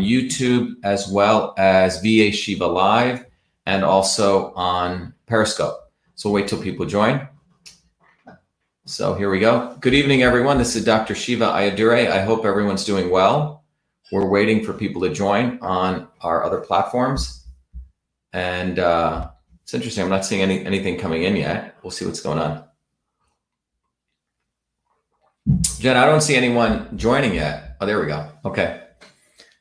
YouTube as well as VA Shiva Live and also on Periscope. So wait till people join. So here we go. Good evening, everyone. This is Dr. Shiva Ayyadurai. I hope everyone's doing well. We're waiting for people to join on our other platforms. And it's interesting. I'm not seeing anything coming in yet. We'll see what's going on. Jen, I don't see anyone joining yet. Oh, there we go. Okay.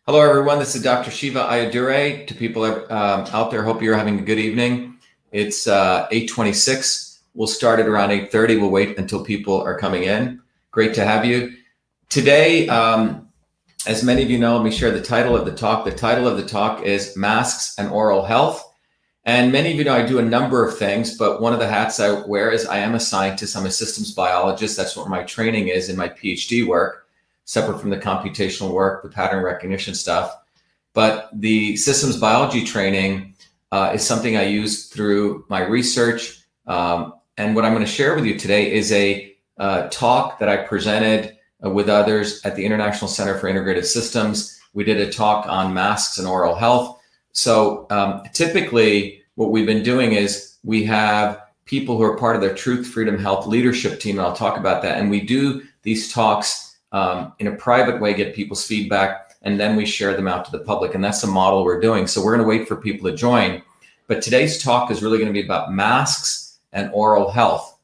Hello, everyone. This is Dr. Shiva Ayyadurai. To people out there, hope you're having a good evening. It's 8:26. We'll start at around 8:30. We'll wait until people are coming in. Great to have you. Today, as many of you know, let me share the title of the talk. The title of the talk is Masks and Oral Health. And many of you know I do a number of things, but one of the hats I wear is I am a scientist. I'm a systems biologist. That's what my training is in my PhD work, separate from the computational work, the pattern recognition stuff. But the systems biology training is something I use through my research. And what I'm going to share with you today is a talk that I presented with others at the International Center for Integrative Systems. We did a talk on masks and oral health. So typically what we've been doing is we have people who are part of their Truth, Freedom, Health leadership team, and I'll talk about that. And we do these talks in a private way, get people's feedback, and then we share them out to the public. And that's the model we're doing. So we're going to wait for people to join. But today's talk is really going to be about masks and oral health.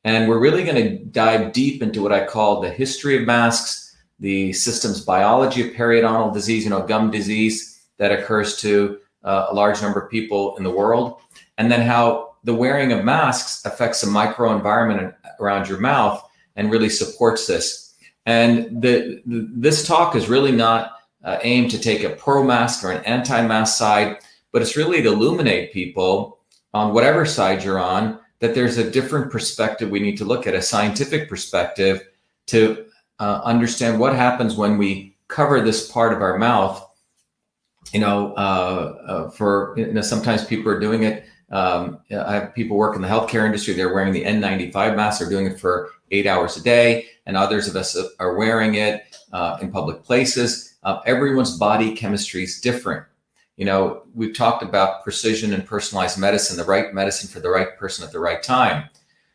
And we're really going to dive deep into what I call the history of masks, the systems biology of periodontal disease, gum disease that occurs to a large number of people in the world, and then how the wearing of masks affects the microenvironment around your mouth and really supports this. And this talk is really not aimed to take a pro-mask or an anti-mask side, but it's really to illuminate people on whatever side you're on, that there's a different perspective we need to look at, a scientific perspective, to understand what happens when we cover this part of our mouth. Sometimes people are doing it. I have people work in the healthcare industry. They're wearing the N95 mask. They're doing it for 8 hours a day. And others of us are wearing it in public places. Everyone's body chemistry is different. We've talked about precision and personalized medicine, the right medicine for the right person at the right time.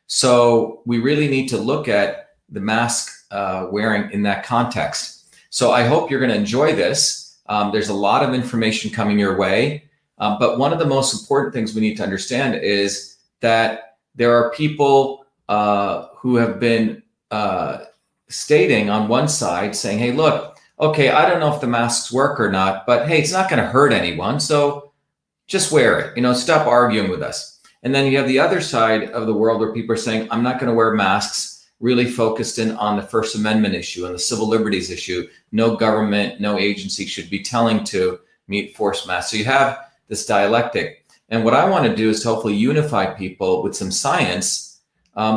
So we really need to look at the mask wearing in that context. So I hope you're going to enjoy this. There's a lot of information coming your way. But one of the most important things we need to understand is that there are people who have been stating on one side saying, hey, look, okay, I don't know if the masks work or not, but hey, it's not going to hurt anyone. So just wear it, stop arguing with us. And then you have the other side of the world where people are saying, I'm not going to wear masks, really focused in on the First Amendment issue and the civil liberties issue. No government, no agency should be telling to force masks. So you have this dialectic. And what I want to do is to hopefully unify people with some science,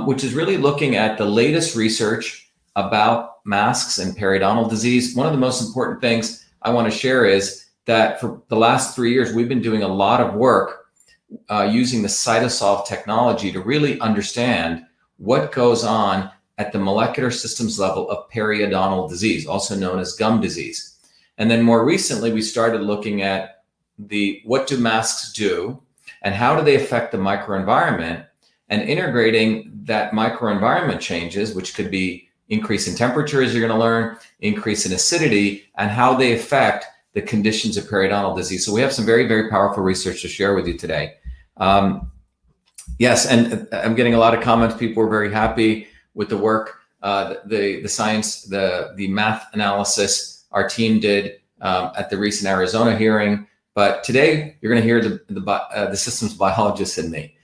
which is really looking at the latest research about masks and periodontal disease. One of the most important things I want to share is that for the last 3 years, we've been doing a lot of work using the CytoSolve technology to really understand what goes on at the molecular systems level of periodontal disease, also known as gum disease. And then more recently, we started looking at what do masks do and how do they affect the microenvironment, and integrating that microenvironment changes, which could be increase in temperature, as you're going to learn, increase in acidity, and how they affect the conditions of periodontal disease. So we have some very, very powerful research to share with you today. Yes, and I'm getting a lot of comments. People are very happy with the work, the science, the math analysis our team did at the recent Arizona hearing. But today you're going to hear the systems biologist in me.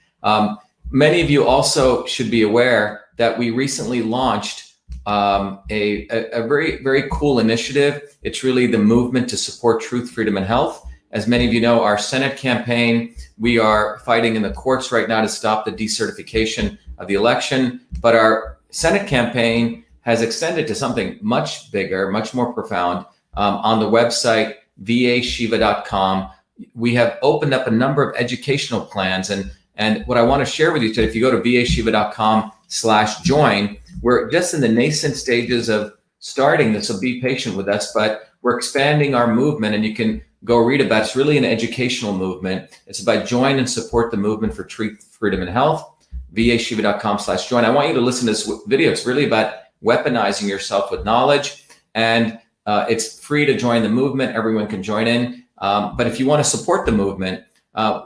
Many of you also should be aware that we recently launched a very, very cool initiative. It's really the movement to support truth, freedom, and health. As many of you know, our Senate campaign, we are fighting in the courts right now to stop the decertification of the election. But our Senate campaign has extended to something much bigger, much more profound. On the website, vashiva.com, we have opened up a number of educational plans. And what I want to share with you today, if you go to vashiva.com/join, we're just in the nascent stages of starting this, so be patient with us, but we're expanding our movement, and you can go read about it. It's really an educational movement. It's about join and support the movement for truth, freedom, and health. VAShiva.com/join. I want you to listen to this video. It's really about weaponizing yourself with knowledge, and it's free to join the movement. Everyone can join in. But if you want to support the movement,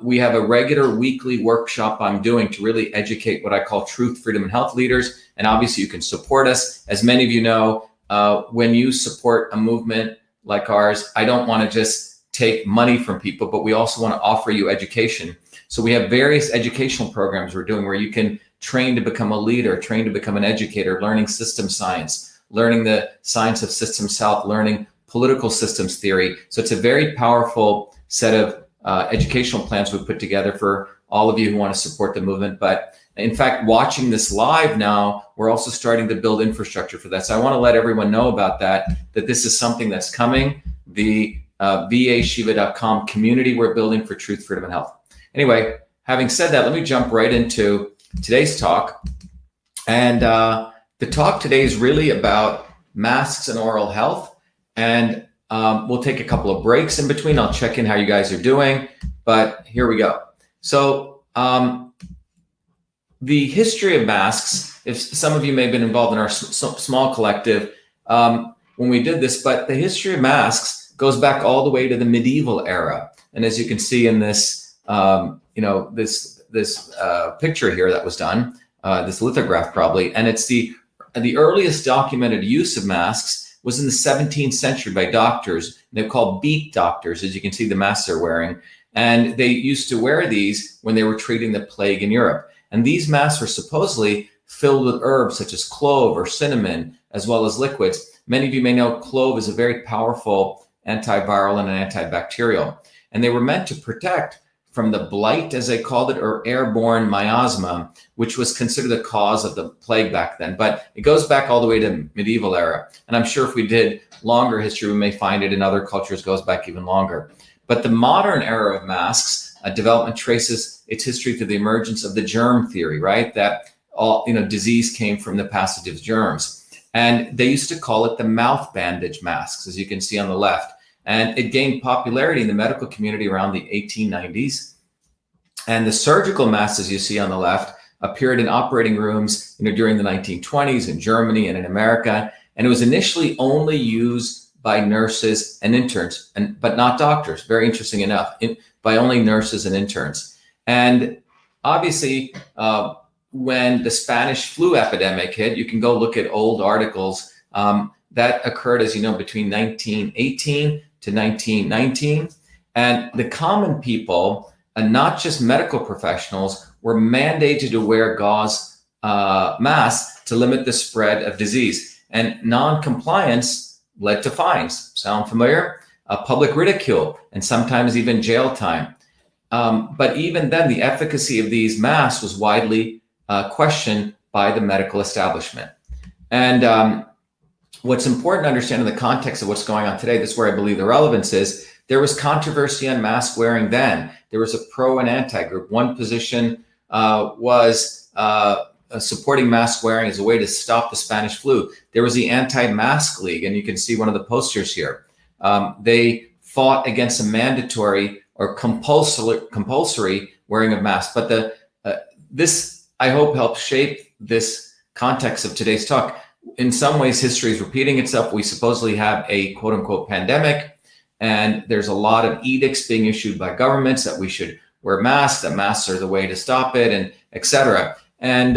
we have a regular weekly workshop I'm doing to really educate what I call truth, freedom, and health leaders. And obviously you can support us. As many of you know, when you support a movement like ours, I don't want to just take money from people, but we also want to offer you education. So we have various educational programs we're doing where you can train to become a leader, train to become an educator, learning system science, learning the science of systems health, learning political systems theory. So it's a very powerful set of educational plans we put together for all of you who want to support the movement. But in fact, watching this live now, we're also starting to build infrastructure for that. So I want to let everyone know about that this is something that's coming. The VAShiva.com community we're building for truth, freedom, and health. Anyway, having said that, let me jump right into today's talk. And the talk today is really about masks and oral health. And we'll take a couple of breaks in between. I'll check in how you guys are doing, but here we go. So the history of masks, if some of you may have been involved in our small collective when we did this, but the history of masks goes back all the way to the medieval era. And as you can see in this, this picture here that was done, this lithograph probably, and it's the earliest documented use of masks was in the 17th century by doctors. They're called beak doctors, as you can see the masks they're wearing. And they used to wear these when they were treating the plague in Europe. And these masks were supposedly filled with herbs such as clove or cinnamon, as well as liquids. Many of you may know clove is a very powerful antiviral and an antibacterial. And they were meant to protect from the blight, as they called it, or airborne miasma, which was considered the cause of the plague back then. But it goes back all the way to medieval era. And I'm sure if we did longer history, we may find it in other cultures goes back even longer. But the modern era of masks development traces its history to the emergence of the germ theory, right? That all disease came from the passage of germs. And they used to call it the mouth bandage masks, as you can see on the left. And it gained popularity in the medical community around the 1890s. And the surgical masks, as you see on the left, appeared in operating rooms during the 1920s in Germany and in America. And it was initially only used by nurses and interns, but not doctors, very interesting enough, by only nurses and interns. And obviously, when the Spanish flu epidemic hit, you can go look at old articles that occurred, as you know, between 1918 to 1919. And the common people, and not just medical professionals, were mandated to wear gauze masks to limit the spread of disease. And non-compliance led to fines. Sound familiar? Public ridicule, and sometimes even jail time. But even then, the efficacy of these masks was widely questioned by the medical establishment. And what's important to understand in the context of what's going on today, this is where I believe the relevance is, there was controversy on mask wearing then. There was a pro and anti group. One position was supporting mask wearing as a way to stop the Spanish flu. There was the anti-mask league, and you can see one of the posters here. They fought against a mandatory or compulsory wearing of masks. But this, I hope, helps shape this context of today's talk. In some ways, history is repeating itself. We supposedly have a quote unquote pandemic, and there's a lot of edicts being issued by governments that we should wear masks, that masks are the way to stop it, and et cetera. And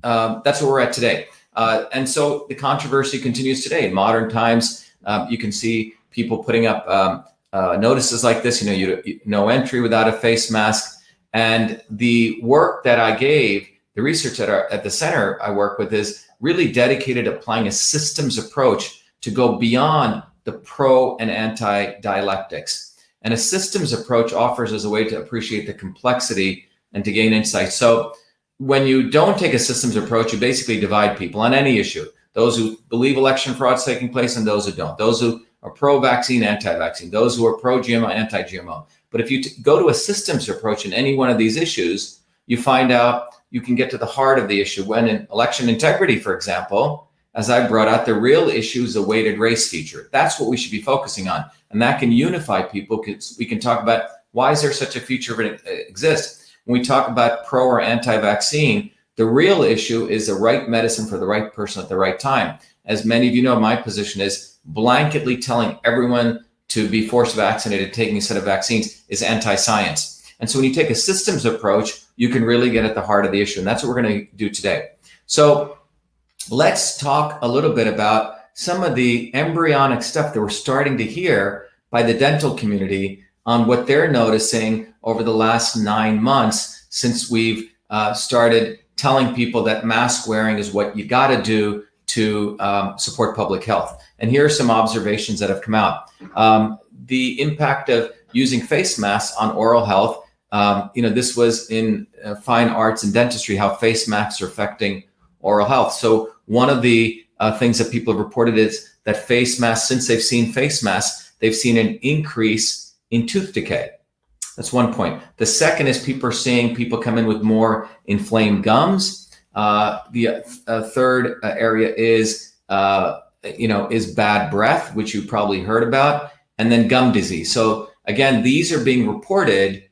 that's where we're at today. And so the controversy continues today. In modern times, you can see people putting up notices like this, no entry without a face mask. And the work that I gave, the research at the center I work with is really dedicated to applying a systems approach to go beyond the pro and anti dialectics. And a systems approach offers as a way to appreciate the complexity and to gain insight. So when you don't take a systems approach, you basically divide people on any issue. Those who believe election fraud is taking place and those who don't. Those who are pro-vaccine, anti-vaccine. Those who are pro-GMO, anti-GMO. But if you go to a systems approach in any one of these issues, you find out you can get to the heart of the issue. When in election integrity, for example, as I brought out, the real issue is a weighted race feature. That's what we should be focusing on. And that can unify people because we can talk about why is there such a feature of it exists. When we talk about pro or anti-vaccine, the real issue is the right medicine for the right person at the right time. As many of you know, my position is blanketly telling everyone to be forced vaccinated, taking a set of vaccines is anti-science. And so when you take a systems approach, you can really get at the heart of the issue. And that's what we're going to do today. So let's talk a little bit about some of the embryonic stuff that we're starting to hear by the dental community on what they're noticing over the last 9 months since we've started telling people that mask wearing is what you got to do to support public health. And here are some observations that have come out. The impact of using face masks on oral health. This was in fine arts and dentistry, how face masks are affecting oral health. So one of the things that people have reported is that face masks, since they've seen face masks, they've seen an increase in tooth decay. That's one point. The second is people are seeing people come in with more inflamed gums. The third area is bad breath, which you probably heard about, and then gum disease. So again, these are being reported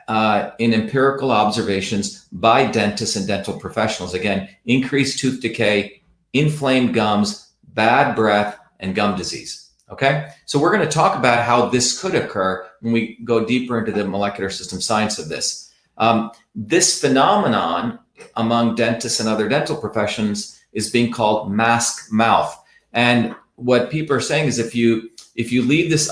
in empirical observations by dentists and dental professionals. Again, increased tooth decay, inflamed gums, bad breath, and gum disease. Okay, so we're going to talk about how this could occur when we go deeper into the molecular system science of this. This phenomenon among dentists and other dental professions is being called mask mouth. And what people are saying is if you leave this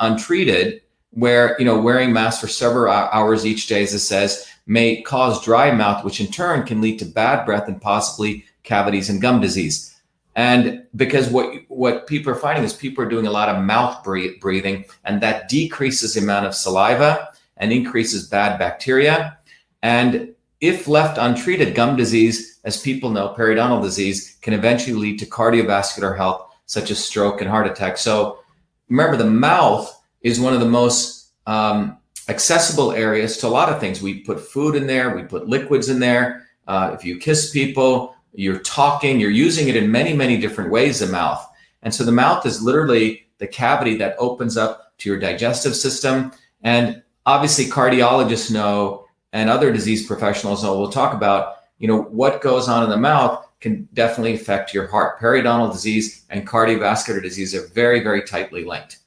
untreated, where wearing masks for several hours each day, as it says, may cause dry mouth, which in turn can lead to bad breath and possibly cavities and gum disease. And because what people are finding is people are doing a lot of mouth breathing, and that decreases the amount of saliva and increases bad bacteria. And if left untreated, gum disease, as people know, periodontal disease, can eventually lead to cardiovascular health, such as stroke and heart attack. So remember, the mouth is one of the most accessible areas to a lot of things. We put food in there, we put liquids in there. If you kiss people, you're talking, you're using it in many, many different ways, the mouth. And so the mouth is literally the cavity that opens up to your digestive system. And obviously cardiologists know, and other disease professionals know, we'll talk about, what goes on in the mouth can definitely affect your heart. Periodontal disease and cardiovascular disease are very, very tightly linked.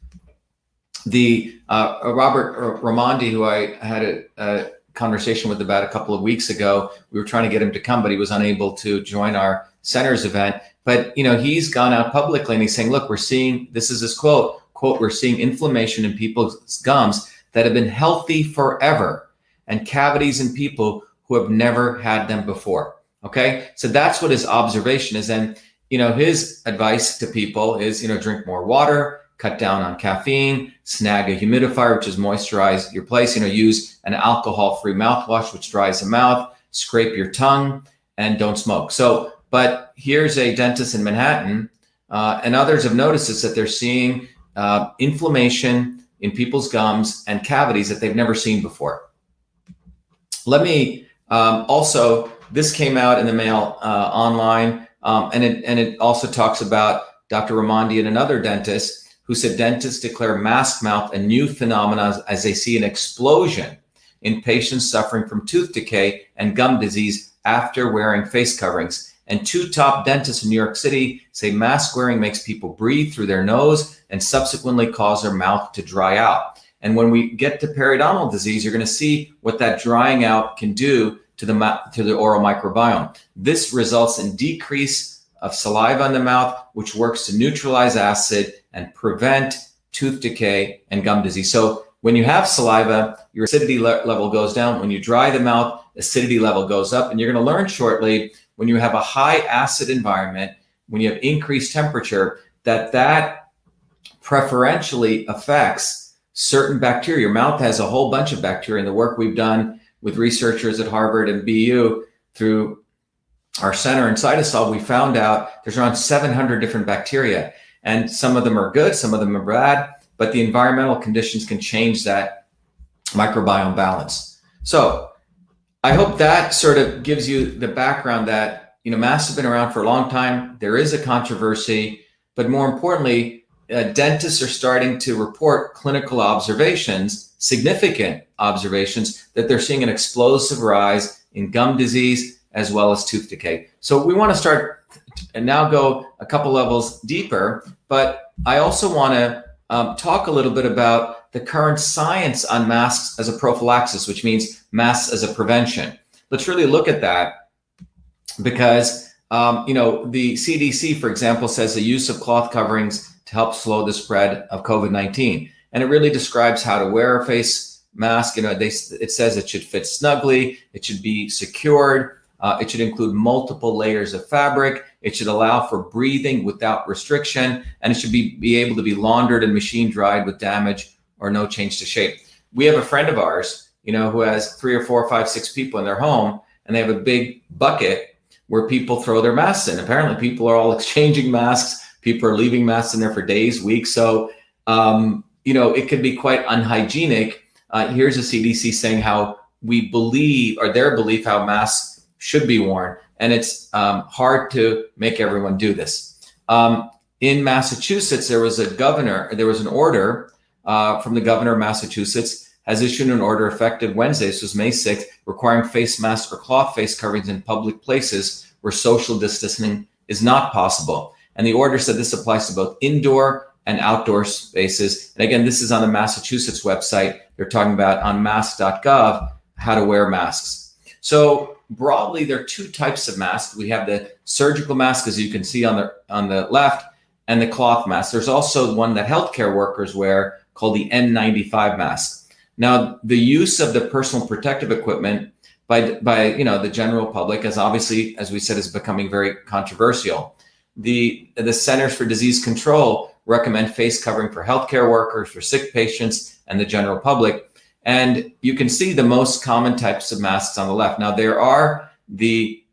The Robert Raimondi, who I had a conversation with about a couple of weeks ago, we were trying to get him to come, but he was unable to join our center's event. But he's gone out publicly and he's saying, look, we're seeing, this is his quote, we're seeing inflammation in people's gums that have been healthy forever and cavities in people who have never had them before. Okay, so that's what his observation is. And his advice to people is drink more water, cut down on caffeine, snag a humidifier, which is moisturize your place, use an alcohol-free mouthwash, which dries the mouth, scrape your tongue, and don't smoke. So, but here's a dentist in Manhattan, and others have noticed this, that they're seeing inflammation in people's gums and cavities that they've never seen before. Let me also, this came out in the mail online, and it also talks about Dr. Raimondi and another dentist who said dentists declare mask mouth a new phenomenon as they see an explosion in patients suffering from tooth decay and gum disease after wearing face coverings. And two top dentists in New York City say mask wearing makes people breathe through their nose and subsequently cause their mouth to dry out. And when we get to periodontal disease, you're going to see what that drying out can do to the oral microbiome. This results in decrease of saliva in the mouth, which works to neutralize acid and prevent tooth decay and gum disease. So when you have saliva, your acidity level goes down. When you dry the mouth, acidity level goes up. And you're going to learn shortly, when you have a high acid environment, when you have increased temperature, that preferentially affects certain bacteria. Your mouth has a whole bunch of bacteria. In the work we've done with researchers at Harvard and BU through our center in Cytosol, we found out there's around 700 different bacteria. And some of them are good, some of them are bad, but the environmental conditions can change that microbiome balance. So I hope that sort of gives you the background that, masks have been around for a long time. There is a controversy, but more importantly, dentists are starting to report clinical observations, significant observations, that they're seeing an explosive rise in gum disease as well as tooth decay. So we want to start and now go a couple levels deeper, but I also want to talk a little bit about the current science on masks as a prophylaxis, which means masks as a prevention. Let's really look at that because, the CDC, for example, says the use of cloth coverings to help slow the spread of COVID-19. And it really describes how to wear a face mask. It says it should fit snugly, it should be secured, it should include multiple layers of fabric, it should allow for breathing without restriction, and it should be able to be laundered and machine dried with damage or no change to shape. We have a friend of ours, who has 3 or 4 or 5, 6 people in their home, and they have a big bucket where people throw their masks in. Apparently people are all exchanging masks. People are leaving masks in there for days, weeks. So, it could be quite unhygienic. Here's the CDC saying how we believe, or their belief, how masks should be worn. And it's hard to make everyone do this. In Massachusetts, there was an order from the governor of Massachusetts has issued an order effective Wednesday, this was May 6th, requiring face masks or cloth face coverings in public places where social distancing is not possible. And the order said this applies to both indoor and outdoor spaces. And again, this is on the Massachusetts website. They're talking about on mask.gov how to wear masks. So broadly, there are 2 types of masks. We have the surgical mask, as you can see on the left, and the cloth mask. There's also one that healthcare workers wear called the N95 mask. Now, the use of the personal protective equipment by the general public, as obviously, as we said, is becoming very controversial. The Centers for Disease Control recommend face covering for healthcare workers, for sick patients, and the general public. And you can see the most common types of masks on the left. Now, there are the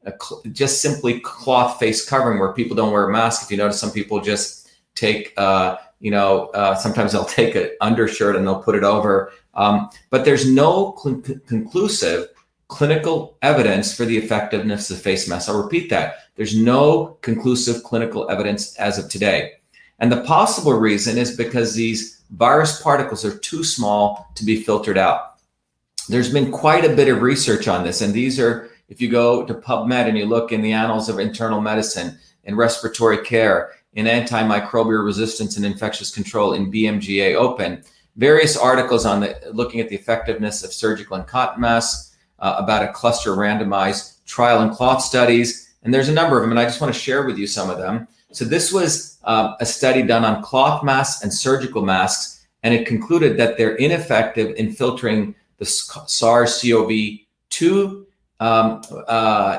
just simply cloth face covering where people don't wear a mask. If you notice, some people just take, sometimes they'll take an undershirt and they'll put it over. But there's no conclusive clinical evidence for the effectiveness of face masks. I'll repeat that. There's no conclusive clinical evidence as of today. And the possible reason is because these virus particles are too small to be filtered out. There's been quite a bit of research on this. And these are, if you go to PubMed and you look in the Annals of Internal Medicine, in Respiratory Care, in Antimicrobial Resistance and Infectious Control, in BMGA Open, various articles on looking at the effectiveness of surgical and cotton masks, about a cluster of randomized trial and cloth studies. And there's a number of them, and I just want to share with you some of them. So this was a study done on cloth masks and surgical masks, and it concluded that they're ineffective in filtering the SARS-CoV-2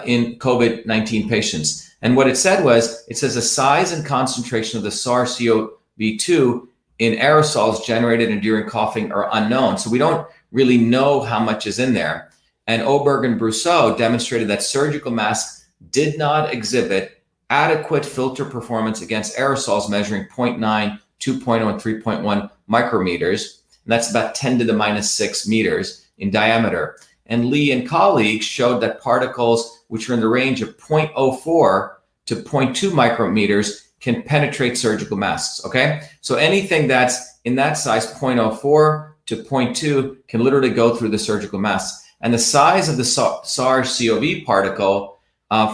in COVID-19 patients. And what it said was, it says the size and concentration of the SARS-CoV-2 in aerosols generated during coughing are unknown. So we don't really know how much is in there. And Oberg and Brousseau demonstrated that surgical masks did not exhibit adequate filter performance against aerosols measuring 0.9, 2.0, and 3.1 micrometers. And that's about 10 to the minus 6 meters in diameter. And Lee and colleagues showed that particles which are in the range of 0.04 to 0.2 micrometers can penetrate surgical masks, okay? So anything that's in that size, 0.04 to 0.2, can literally go through the surgical mask. And the size of the SARS-CoV particle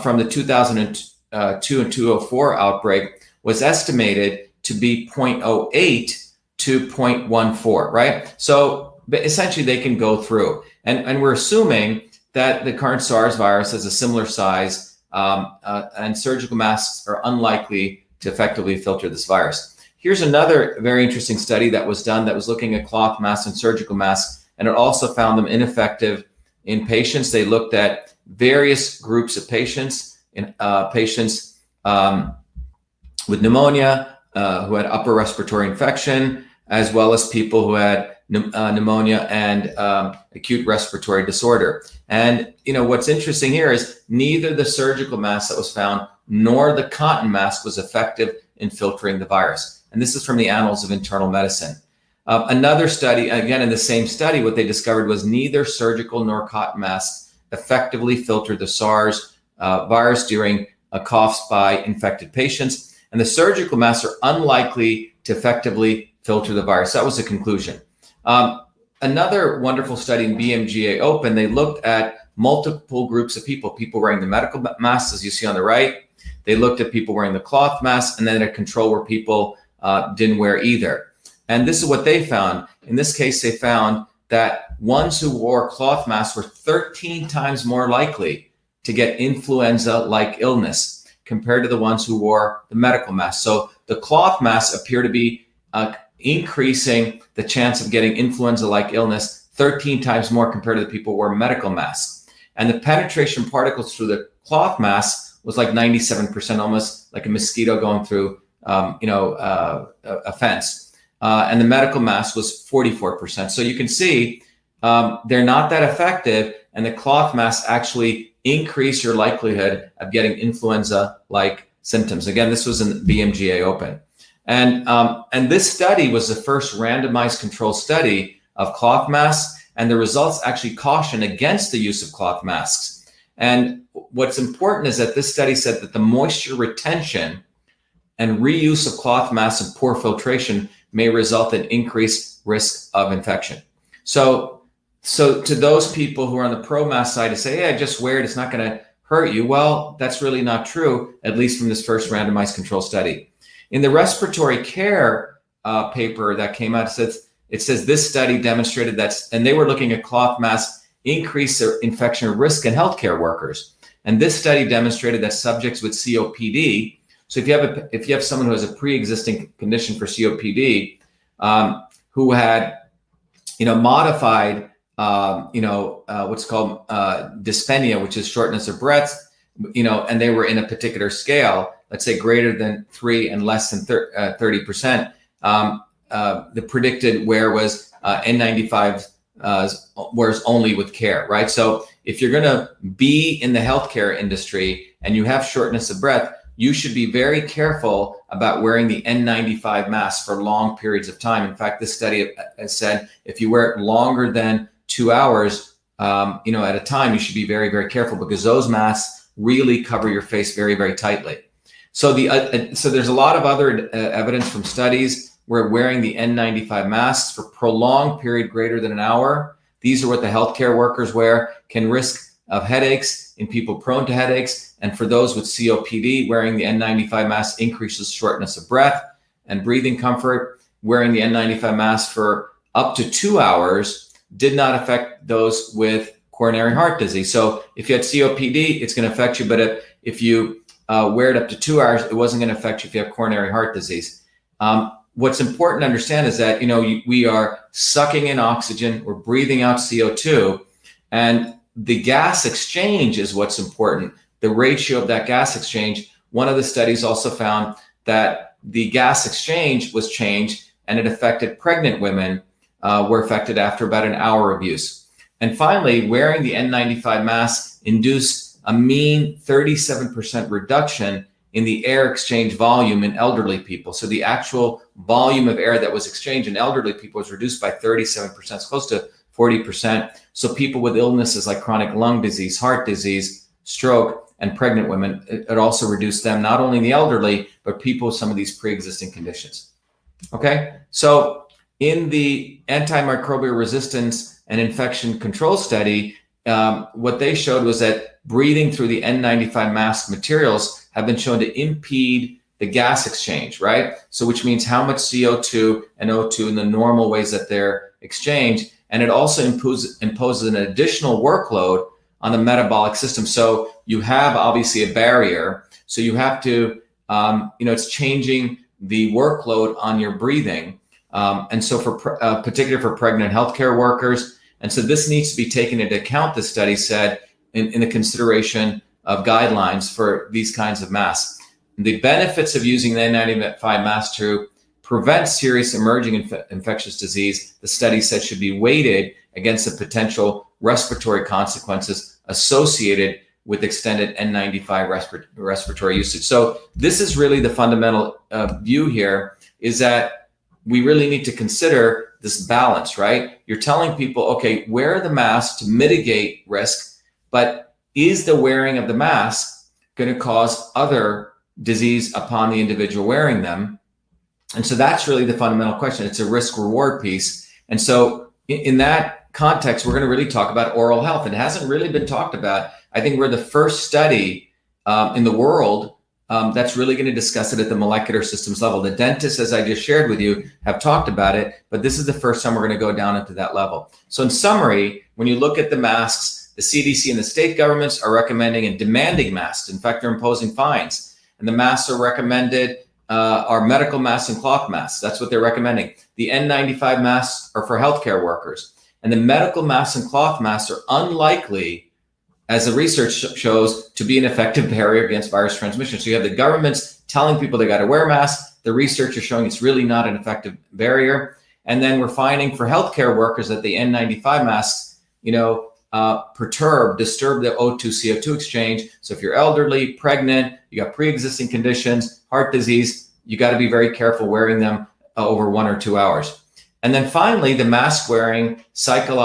from the 2002 and 2004 outbreak was estimated to be 0.08 to 0.14, right? So essentially they can go through. And we're assuming that the current SARS virus has a similar size, and surgical masks are unlikely to effectively filter this virus. Here's another very interesting study that was done that was looking at cloth masks and surgical masks, and it also found them ineffective in patients. They looked at various groups of patients, patients with pneumonia, who had upper respiratory infection, as well as people who had pneumonia and acute respiratory disorder. And what's interesting here is neither the surgical mask that was found nor the cotton mask was effective in filtering the virus. And this is from the Annals of Internal Medicine. Another study, again in the same study, what they discovered was neither surgical nor cotton masks effectively filtered the SARS virus during coughs by infected patients. And the surgical masks are unlikely to effectively filter the virus. That was the conclusion. Another wonderful study in BMGA Open, they looked at multiple groups of people wearing the medical masks, as you see on the right. They looked at people wearing the cloth masks, and then a control where people didn't wear either. And this is what they found. In this case, they found that ones who wore cloth masks were 13 times more likely to get influenza-like illness compared to the ones who wore the medical mask. So the cloth masks appear to be increasing the chance of getting influenza-like illness 13 times more compared to the people who wore medical masks. And the penetration particles through the cloth mask was like 97%, almost like a mosquito going through, a fence. And the medical mask was 44%. So you can see they're not that effective, and the cloth masks actually increase your likelihood of getting influenza-like symptoms. Again, this was in the BMGA Open. And this study was the first randomized control study of cloth masks, and the results actually caution against the use of cloth masks. And what's important is that this study said that the moisture retention and reuse of cloth masks and poor filtration may result in increased risk of infection. So to those people who are on the pro mask side to say, hey, just wear it, it's not going to hurt you. Well, that's really not true, at least from this first randomized control study. In the respiratory care paper that came out, it says this study demonstrated that, and they were looking at cloth masks increase their infection risk in healthcare workers. And this study demonstrated that subjects with COPD, so if you have someone who has a pre-existing condition for COPD, who had, modified, what's called dyspnea, which is shortness of breath, and they were in a particular scale, let's say greater than 3 and less than 30%, the predicted wear was N95 wears only with care, right? So if you're going to be in the healthcare industry and you have shortness of breath, you should be very careful about wearing the N95 mask for long periods of time. In fact, this study has said if you wear it longer than 2 hours, at a time, you should be very, very careful because those masks really cover your face very, very tightly. So there's a lot of other evidence from studies where wearing the N95 masks for prolonged period greater than an hour, these are what the healthcare workers wear, can risk of headaches in people prone to headaches. And for those with COPD, wearing the N95 mask increases shortness of breath and breathing comfort. Wearing the N95 mask for up to 2 hours did not affect those with coronary heart disease. So if you had COPD, it's going to affect you. But if you wear it up to 2 hours, it wasn't going to affect you if you have coronary heart disease. What's important to understand is that, we are sucking in oxygen, we're breathing out CO2, and the gas exchange is what's important, the ratio of that gas exchange. One of the studies also found that the gas exchange was changed, and it affected pregnant women, were affected after about an hour of use. And finally, wearing the N95 mask induced a mean 37% reduction in the air exchange volume in elderly people. So the actual volume of air that was exchanged in elderly people was reduced by 37%, it's close to 40%. So people with illnesses like chronic lung disease, heart disease, stroke, and pregnant women, it also reduced them, not only in the elderly, but people with some of these pre-existing conditions. Okay, so in the antimicrobial resistance and infection control study, what they showed was that breathing through the N95 mask materials have been shown to impede the gas exchange, right? So which means how much CO2 and O2 in the normal ways that they're exchanged. And it also imposes an additional workload on the metabolic system. So you have obviously a barrier. So you have to, it's changing the workload on your breathing. And so particularly for pregnant healthcare workers. And so this needs to be taken into account, the study said, in the consideration of guidelines for these kinds of masks. The benefits of using the N95 mask to prevent serious emerging infectious disease, the study said, should be weighted against the potential respiratory consequences associated with extended N95 respiratory usage. So this is really the fundamental view here, is that we really need to consider this balance, right? You're telling people, okay, wear the mask to mitigate risk, but is the wearing of the mask going to cause other disease upon the individual wearing them. And so that's really the fundamental question. It's a risk reward piece. And so in that context, we're going to really talk about oral health. It hasn't really been talked about. I think we're the first study in the world that's really going to discuss it at the molecular systems level. The dentists, as I just shared with you, have talked about it, but this is the first time we're going to go down into that level. So in summary, when you look at the masks, the CDC and the state governments are recommending and demanding masks. In fact, they're imposing fines. And the masks are recommended are medical masks and cloth masks. That's what they're recommending. The N95 masks are for healthcare workers. And the medical masks and cloth masks are unlikely, as the research shows, to be an effective barrier against virus transmission. So you have the governments telling people they got to wear masks. The research is showing it's really not an effective barrier. And then we're finding for healthcare workers that the N95 masks, disturb the O2 CO2 exchange. So if you're elderly, pregnant, you got pre-existing conditions, heart disease, you got to be very careful wearing them over 1 or 2 hours. And then finally, the mask wearing cycle,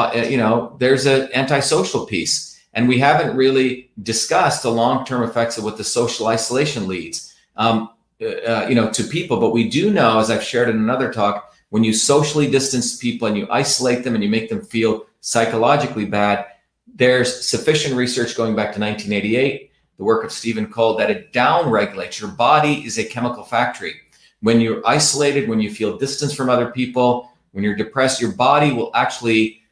there's an antisocial piece. And we haven't really discussed the long-term effects of what the social isolation leads, to people. But we do know, as I've shared in another talk, when you socially distance people and you isolate them and you make them feel psychologically bad, there's sufficient research going back to 1988, the work of Stephen Cole, that it downregulates. Your body is a chemical factory. When you're isolated, when you feel distance from other people, when you're depressed, your body will actually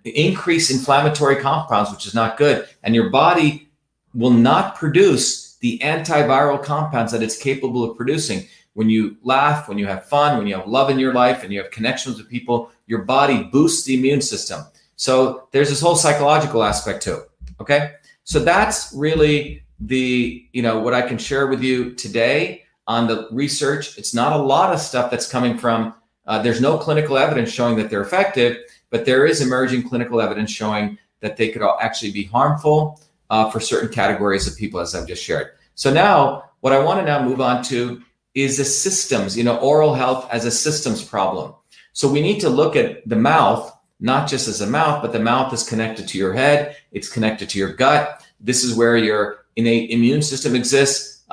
increase inflammatory compounds, which is not good. And your body will not produce the antiviral compounds that it's capable of producing. When you laugh, when you have fun, when you have love in your life and you have connections with people, your body boosts the immune system. So there's this whole psychological aspect too. Okay. So that's really what I can share with you today on the research. It's not a lot of stuff that's coming from, there's no clinical evidence showing that they're effective, but there is emerging clinical evidence showing that they could actually be harmful for certain categories of people, as I've just shared. So now what I want to now move on to is the systems, oral health as a systems problem. So we need to look at the mouth, not just as a mouth, but the mouth is connected to your head. It's connected to your gut. This is where your innate immune system exists.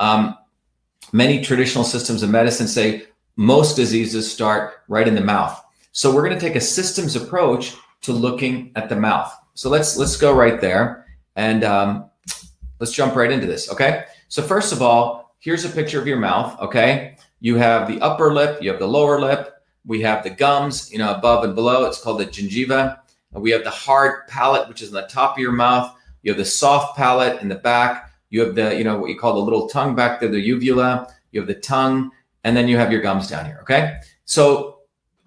Many traditional systems of medicine say most diseases start right in the mouth. So we're going to take a systems approach to looking at the mouth. So let's go right there and let's jump right into this. Okay. So first of all, here's a picture of your mouth. Okay. You have the upper lip, you have the lower lip. We have the gums, above and below. It's called the gingiva. We have the hard palate, which is on the top of your mouth. You have the soft palate in the back. You have the, what you call the little tongue back there, the uvula. You have the tongue, and then you have your gums down here. Okay. So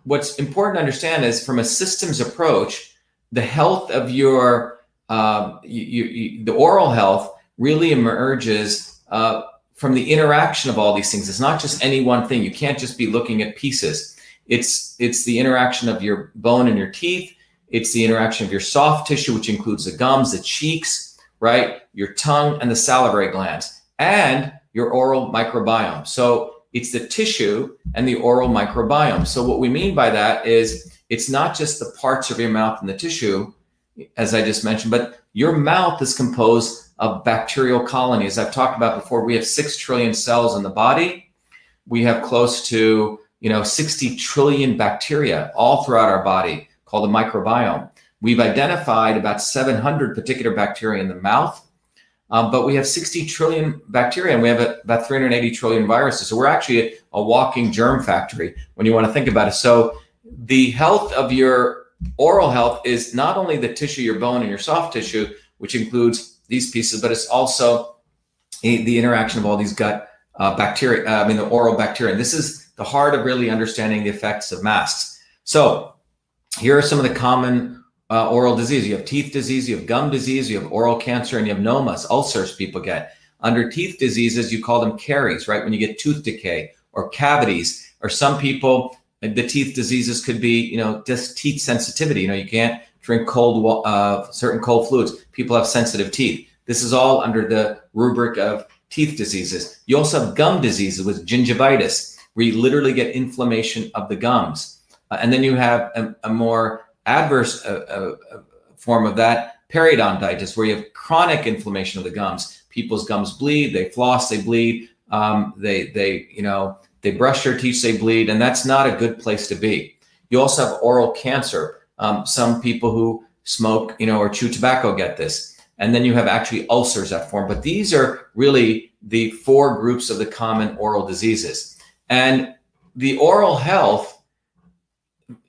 what's important to understand is, from a systems approach, the health of your, the oral health really emerges from the interaction of all these things. It's not just any one thing. You can't just be looking at pieces. It's the interaction of your bone and your teeth. It's the interaction of your soft tissue, which includes the gums, the cheeks, right? Your tongue and the salivary glands, and your oral microbiome. So it's the tissue and the oral microbiome. So what we mean by that is, it's not just the parts of your mouth and the tissue, as I just mentioned, but your mouth is composed of bacterial colonies. I've talked about before, we have 6 trillion cells in the body. We have close to 60 trillion bacteria all throughout our body, called the microbiome. We've identified about 700 particular bacteria in the mouth, but we have 60 trillion bacteria, and we have about 380 trillion viruses. So we're actually a walking germ factory when you want to think about it. So the health of your oral health is not only the tissue, your bone and your soft tissue, which includes these pieces, but it's also the interaction of all these gut bacteria, the oral bacteria. And this is the heart of really understanding the effects of masks. So here are some of the common oral diseases. You have teeth disease, you have gum disease, you have oral cancer, and you have nomas, ulcers people get. Under teeth diseases, you call them caries, right? When you get tooth decay or cavities, or some people, the teeth diseases could be, just teeth sensitivity. You can't drink certain cold fluids. People have sensitive teeth. This is all under the rubric of teeth diseases. You also have gum diseases with gingivitis, where you literally get inflammation of the gums. And then you have a more adverse form of that, periodontitis, where you have chronic inflammation of the gums. people's gums bleed, they floss, they bleed, they brush their teeth, they bleed, and that's not a good place to be. You also have oral cancer. Some people who smoke, or chew tobacco get this. And then you have actually ulcers that form. But these are really the 4 groups of the common oral diseases. And the oral health,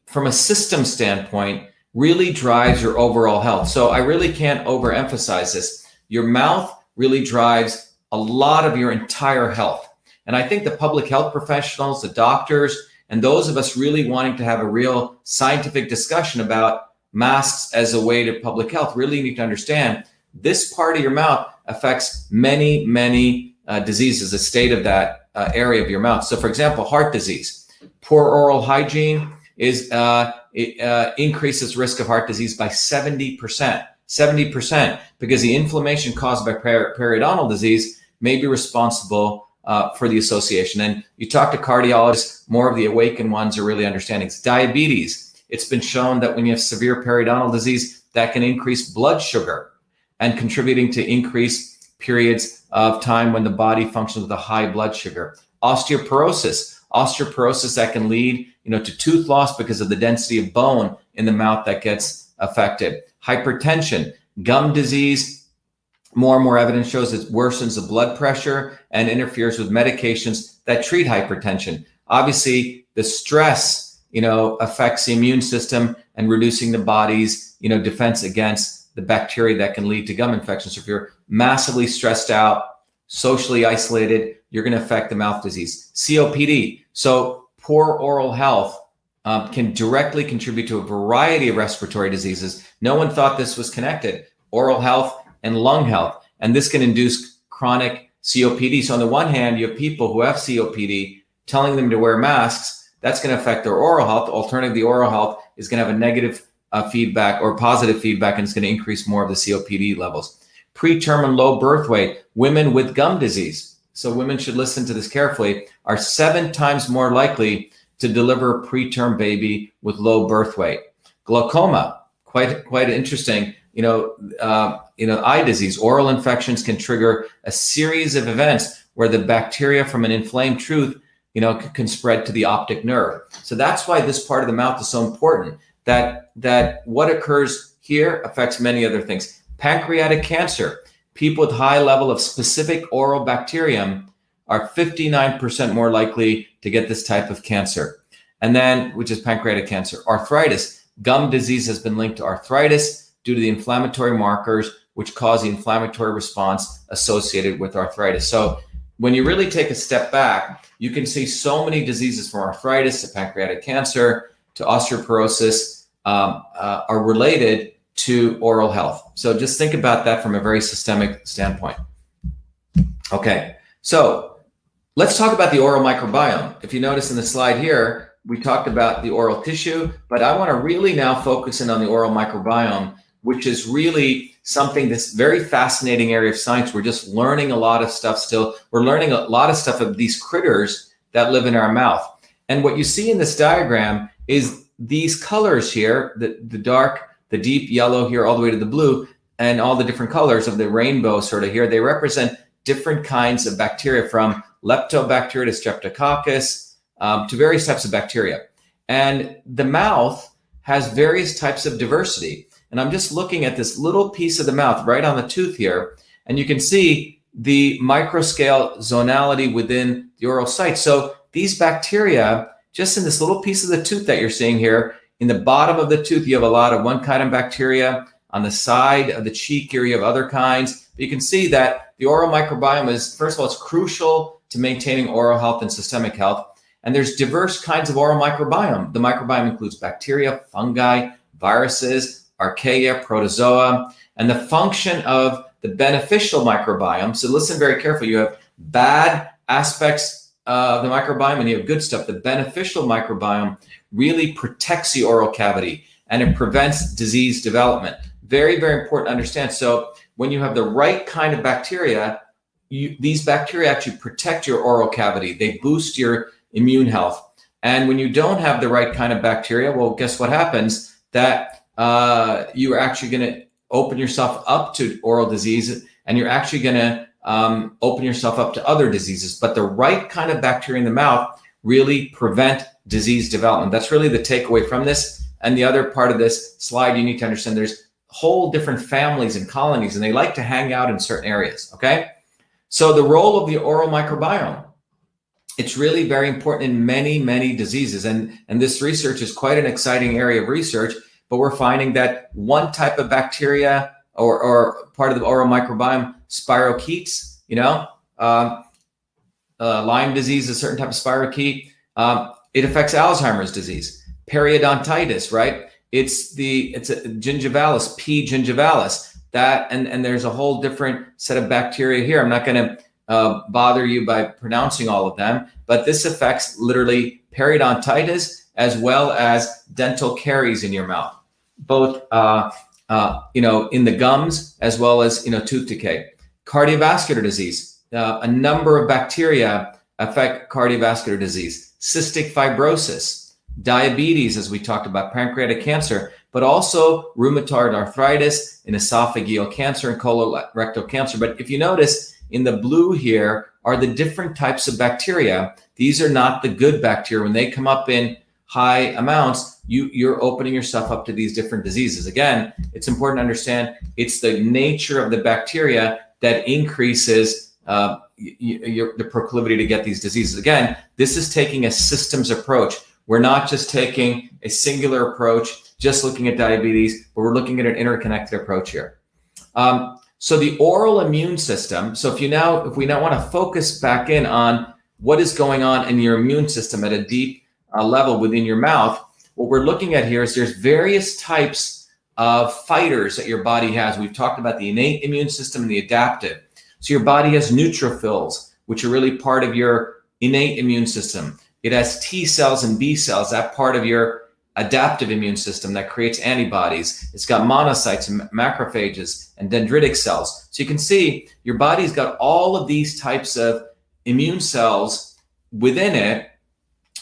from a system standpoint, really drives your overall health. So I really can't overemphasize this. Your mouth really drives a lot of your entire health. And I think the public health professionals, the doctors, and those of us really wanting to have a real scientific discussion about masks as a way to public health really need to understand this part of your mouth affects many, many diseases, the state of that area of your mouth. So for example, heart disease, poor oral hygiene increases risk of heart disease by 70%, because the inflammation caused by periodontal disease may be responsible for the association. And you talk to cardiologists, more of the awakened ones are really understanding. Diabetes, it's been shown that when you have severe periodontal disease, that can increase blood sugar and contributing to increased periods of time when the body functions with a high blood sugar. Osteoporosis that can lead to tooth loss because of the density of bone in the mouth that gets affected. Hypertension, gum disease, more and more evidence shows it worsens the blood pressure and interferes with medications that treat hypertension. Obviously, the stress, affects the immune system and reducing the body's, defense against the bacteria that can lead to gum infections. So if you're massively stressed out, socially isolated, you're going to affect the mouth disease. COPD. So poor oral health can directly contribute to a variety of respiratory diseases. No one thought this was connected. Oral health and lung health. And this can induce chronic COPD. So on the one hand, you have people who have COPD telling them to wear masks. That's going to affect their oral health. Alternatively, the oral health is going to have a negative feedback or positive feedback, and it's going to increase more of the COPD levels. Preterm and low birth weight, women with gum disease, so women should listen to this carefully, are 7 times more likely to deliver a preterm baby with low birth weight. Glaucoma, quite interesting. Eye disease, oral infections can trigger a series of events where the bacteria from an inflamed tooth, can spread to the optic nerve. So that's why this part of the mouth is so important, that what occurs here affects many other things. Pancreatic cancer, people with high level of specific oral bacterium are 59% more likely to get this type of cancer. And then, which is pancreatic cancer. Arthritis, gum disease has been linked to arthritis due to the inflammatory markers which cause the inflammatory response associated with arthritis. So when you really take a step back, you can see so many diseases from arthritis to pancreatic cancer to osteoporosis are related to oral health. So just think about that from a very systemic standpoint. Okay, so let's talk about the oral microbiome. If you notice in the slide here, we talked about the oral tissue, but I want to really now focus in on the oral microbiome, which is really something that's very fascinating area of science. We're just learning a lot of stuff still. We're learning a lot of stuff of these critters that live in our mouth. And what you see in this diagram is these colors here, the dark, the deep yellow here, all the way to the blue, and all the different colors of the rainbow sort of here, they represent different kinds of bacteria, from leptobacteria to streptococcus to various types of bacteria. And the mouth has various types of diversity. And I'm just looking at this little piece of the mouth right on the tooth here, and you can see the microscale zonality within the oral site. So these bacteria, just in this little piece of the tooth that you're seeing here, in the bottom of the tooth, you have a lot of one kind of bacteria. On the side of the cheek here, you have other kinds. But you can see that the oral microbiome is, first of all, it's crucial to maintaining oral health and systemic health. And there's diverse kinds of oral microbiome. The microbiome includes bacteria, fungi, viruses, archaea, protozoa, and the function of the beneficial microbiome. So listen very carefully. You have bad aspects of the microbiome and you have good stuff. The beneficial microbiome really protects the oral cavity and it prevents disease development. Very, very important to understand. So when you have the right kind of bacteria, these bacteria actually protect your oral cavity. They boost your immune health. And when you don't have the right kind of bacteria, well, guess what happens? That you're actually going to open yourself up to oral disease, and you're actually going to open yourself up to other diseases. But the right kind of bacteria in the mouth really prevent disease development. That's really the takeaway from this. And the other part of this slide, you need to understand there's whole different families and colonies, and they like to hang out in certain areas, okay? So the role of the oral microbiome, it's really very important in many, many diseases. And this research is quite an exciting area of research, but we're finding that one type of bacteria or part of the oral microbiome, spirochetes, Lyme disease, a certain type of spirochete, it affects Alzheimer's disease, periodontitis, right? It's a gingivalis, P. gingivalis, that, and there's a whole different set of bacteria here. I'm not going to bother you by pronouncing all of them, but this affects literally periodontitis as well as dental caries in your mouth, both in the gums as well as tooth decay. Cardiovascular disease, a number of bacteria affect cardiovascular disease, cystic fibrosis, diabetes, as we talked about, pancreatic cancer, but also rheumatoid arthritis and esophageal cancer and colorectal cancer. But if you notice, in the blue here are the different types of bacteria. These are not the good bacteria. When they come up in high amounts, you're opening yourself up to these different diseases. Again, it's important to understand it's the nature of the bacteria that increases the proclivity to get these diseases. Again, this is taking a systems approach. We're not just taking a singular approach, just looking at diabetes, but we're looking at an interconnected approach here. So the oral immune system, so if we now want to focus back in on what is going on in your immune system at a deep level within your mouth, what we're looking at here is there's various types of fighters that your body has. We've talked about the innate immune system and the adaptive. So your body has neutrophils, which are really part of your innate immune system. It has T cells and B cells, that part of your adaptive immune system that creates antibodies. It's got monocytes and macrophages and dendritic cells. So you can see your body's got all of these types of immune cells within it,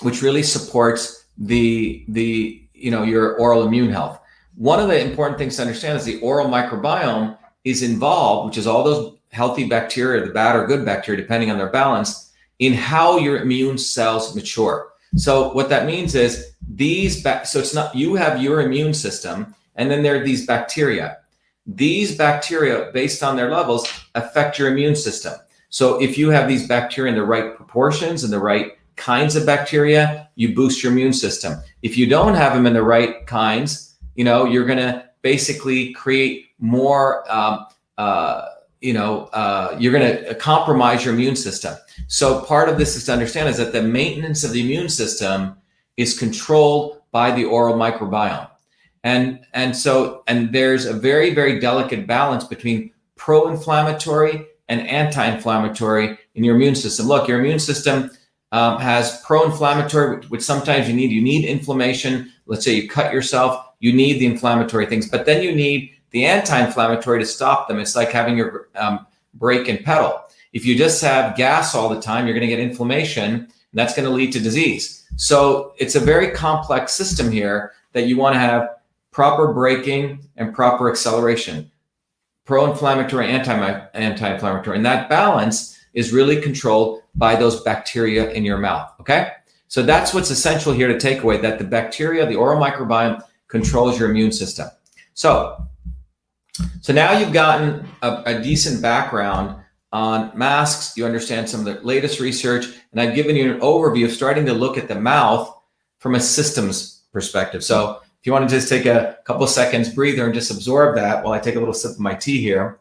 which really supports your oral immune health. One of the important things to understand is the oral microbiome is involved, which is all those healthy bacteria, the bad or good bacteria, depending on their balance, in how your immune cells mature. So what that means is so it's not, you have your immune system, and then there are these bacteria. These bacteria, based on their levels, affect your immune system. So if you have these bacteria in the right proportions and the right kinds of bacteria, you boost your immune system. If you don't have them in the right kinds, you're going to basically create more, you're going to compromise your immune system. So part of this is to understand is that the maintenance of the immune system is controlled by the oral microbiome. And there's a very, very delicate balance between pro-inflammatory and anti-inflammatory in your immune system. Look, your immune system has pro-inflammatory, which sometimes you need inflammation. Let's say you cut yourself, you need the inflammatory things, but then you need the anti-inflammatory to stop them. It's like having your brake and pedal. If you just have gas all the time, you're going to get inflammation, and that's going to lead to disease. So it's a very complex system here that you want to have proper braking and proper acceleration, pro-inflammatory, anti-inflammatory. And that balance is really controlled by those bacteria in your mouth, okay? So that's what's essential here to take away, that the bacteria, the oral microbiome, controls your immune system. So now you've gotten a decent background on masks. You understand some of the latest research, and I've given you an overview of starting to look at the mouth from a systems perspective. So if you want to just take a couple of seconds breather and just absorb that while I take a little sip of my tea here.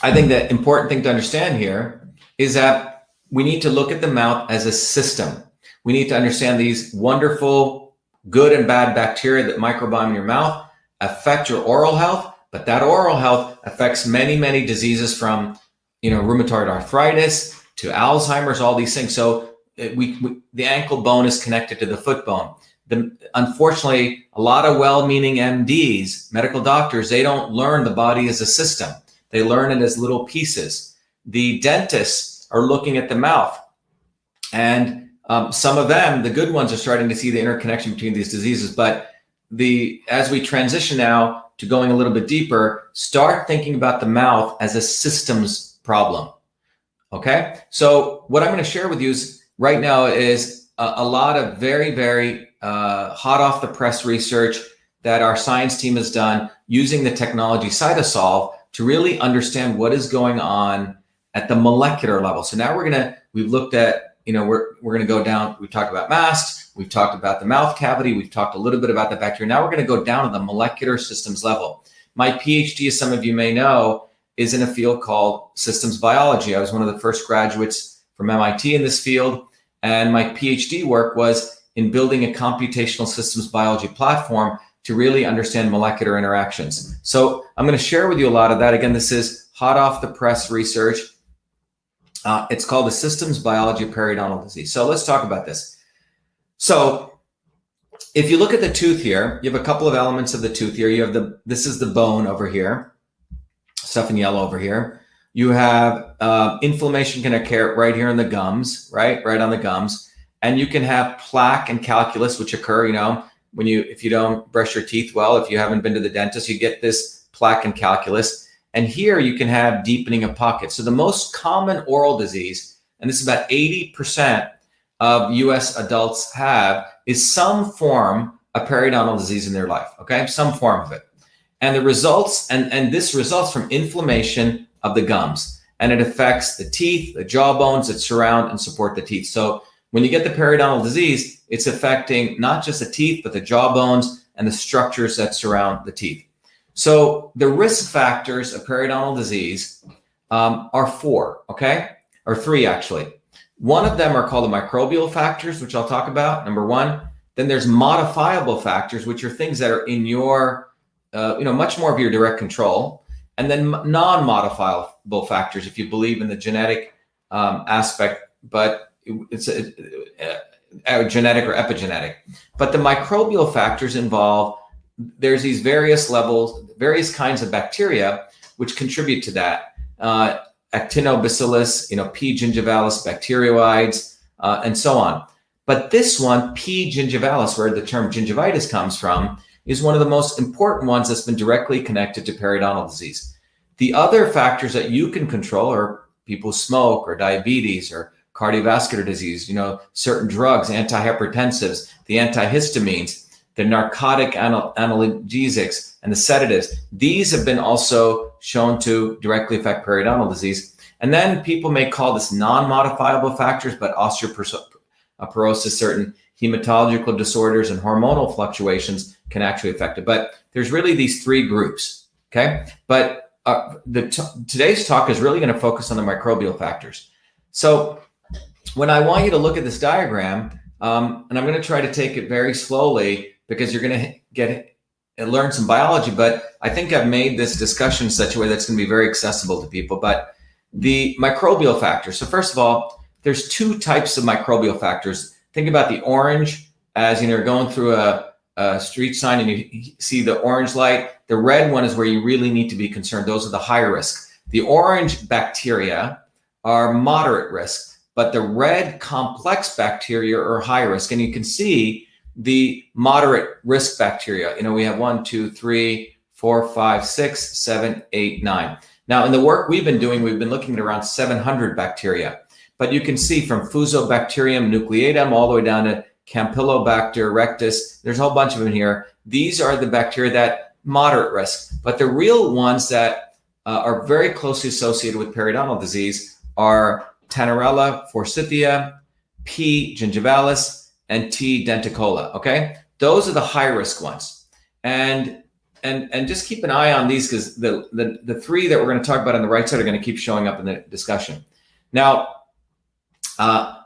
I think the important thing to understand here is that we need to look at the mouth as a system. We need to understand these wonderful good and bad bacteria that microbiome in your mouth affect your oral health, but that oral health affects many, many diseases from, rheumatoid arthritis to Alzheimer's, all these things. So the ankle bone is connected to the foot bone. Unfortunately, a lot of well-meaning MDs, medical doctors, they don't learn the body as a system. They learn it as little pieces. The dentists are looking at the mouth, and some of them, the good ones, are starting to see the interconnection between these diseases, but as we transition now to going a little bit deeper, start thinking about the mouth as a systems problem. Okay, so what I'm going to share with you right now is a lot of very, very hot off the press research that our science team has done using the technology Cytosolve to really understand what is going on at the molecular level. So now we've looked at, we're going to go down. We've talked about masks. We've talked about the mouth cavity. We've talked a little bit about the bacteria. Now we're going to go down to the molecular systems level. My PhD, as some of you may know, is in a field called systems biology. I was one of the first graduates from MIT in this field. And my PhD work was in building a computational systems biology platform to really understand molecular interactions. So I'm going to share with you a lot of that. Again, this is hot off the press research. It's called the systems biology of periodontal disease. So let's talk about this. So if you look at the tooth here, you have a couple of elements of the tooth here. You have this is the bone over here, stuff in yellow over here. You have inflammation can occur right here in the gums, right on the gums. And you can have plaque and calculus, which occur, if you don't brush your teeth well, if you haven't been to the dentist, you get this plaque and calculus. And here you can have deepening of pockets. So the most common oral disease, and this is about 80% of US adults have, is some form of periodontal disease in their life, okay? Some form of it. And the results, and this results from inflammation of the gums. And it affects the teeth, the jaw bones that surround and support the teeth. So when you get the periodontal disease, it's affecting not just the teeth, but the jaw bones and the structures that surround the teeth. So the risk factors of periodontal disease are four, okay? Or three, actually. One of them are called the microbial factors, which I'll talk about, number one. Then there's modifiable factors, which are things that are in your, much more of your direct control. And then non-modifiable factors, if you believe in the genetic aspect, but it's genetic or epigenetic. But the microbial factors involve, there's these various levels, various kinds of bacteria which contribute to that. Actinobacillus, P. gingivalis bacteroides, and so on. But this one, P. gingivalis, where the term gingivitis comes from, is one of the most important ones that's been directly connected to periodontal disease. The other factors that you can control are people smoke or diabetes or cardiovascular disease, certain drugs, antihypertensives, the antihistamines, the narcotic analgesics, and the sedatives. These have been also shown to directly affect periodontal disease. And then people may call this non-modifiable factors, but osteoporosis, certain hematological disorders, and hormonal fluctuations can actually affect it. But there's really these three groups, okay? But today's talk is really going to focus on the microbial factors. So when I want you to look at this diagram, and I'm going to try to take it very slowly because you're going to learn some biology, but I think I've made this discussion in such a way that's going to be very accessible to people. But the microbial factors. So first of all, there's two types of microbial factors. Think about the orange as you're going through a street sign and you see the orange light. The red one is where you really need to be concerned. Those are the high risk. The orange bacteria are moderate risk, but the red complex bacteria are high risk. And you can see the moderate risk bacteria. We have 1, 2, 3, 4, 5, 6, 7, 8, 9. Now, in the work we've been doing, we've been looking at around 700 bacteria. But you can see from Fusobacterium nucleatum all the way down to Campylobacter rectus. There's a whole bunch of them here. These are the bacteria that moderate risk. But the real ones that are very closely associated with periodontal disease are Tannerella forsythia, P. gingivalis, and T. denticola, okay? Those are the high-risk ones. And just keep an eye on these because the three that we're going to talk about on the right side are going to keep showing up in the discussion. Now,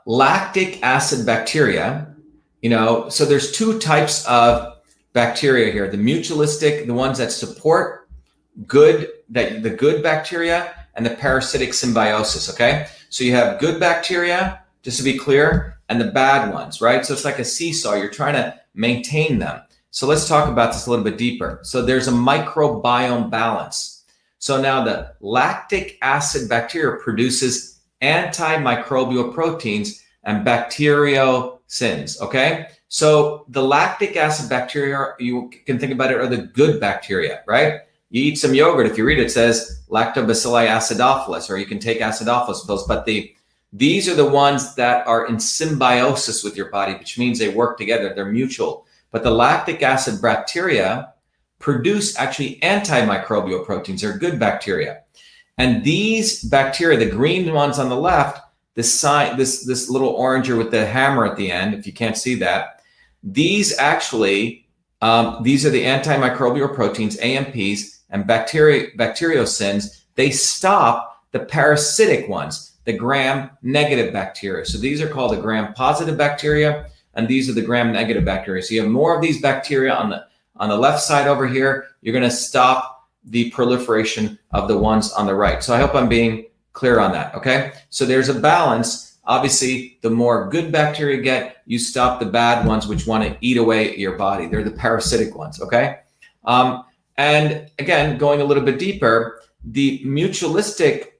lactic acid bacteria, so there's two types of bacteria here. The mutualistic, the ones that support the good bacteria, and the parasitic symbiosis, okay? So you have good bacteria, just to be clear, and the bad ones, right? So it's like a seesaw. You're trying to maintain them. So let's talk about this a little bit deeper. So there's a microbiome balance. So now the lactic acid bacteria produces antimicrobial proteins and bacteriocins, okay? So the lactic acid bacteria, you can think about it, are the good bacteria, right? You eat some yogurt, if you read it, it says lactobacilli acidophilus, or you can take acidophilus pills, but these are the ones that are in symbiosis with your body, which means they work together, they're mutual. But the lactic acid bacteria produce actually antimicrobial proteins, they're good bacteria. And these bacteria, the green ones on the left, this little oranger with the hammer at the end, if you can't see that, these actually, these are the antimicrobial proteins, AMPs, and bacteriocins. They stop the parasitic ones, the gram-negative bacteria. So these are called the gram-positive bacteria, and these are the gram-negative bacteria. So you have more of these bacteria on the left side over here. You're going to stop the proliferation of the ones on the right. So I hope I'm being clear on that, okay? So there's a balance. Obviously, the more good bacteria you get, you stop the bad ones which want to eat away at your body. They're the parasitic ones, okay? And again, going a little bit deeper, the mutualistic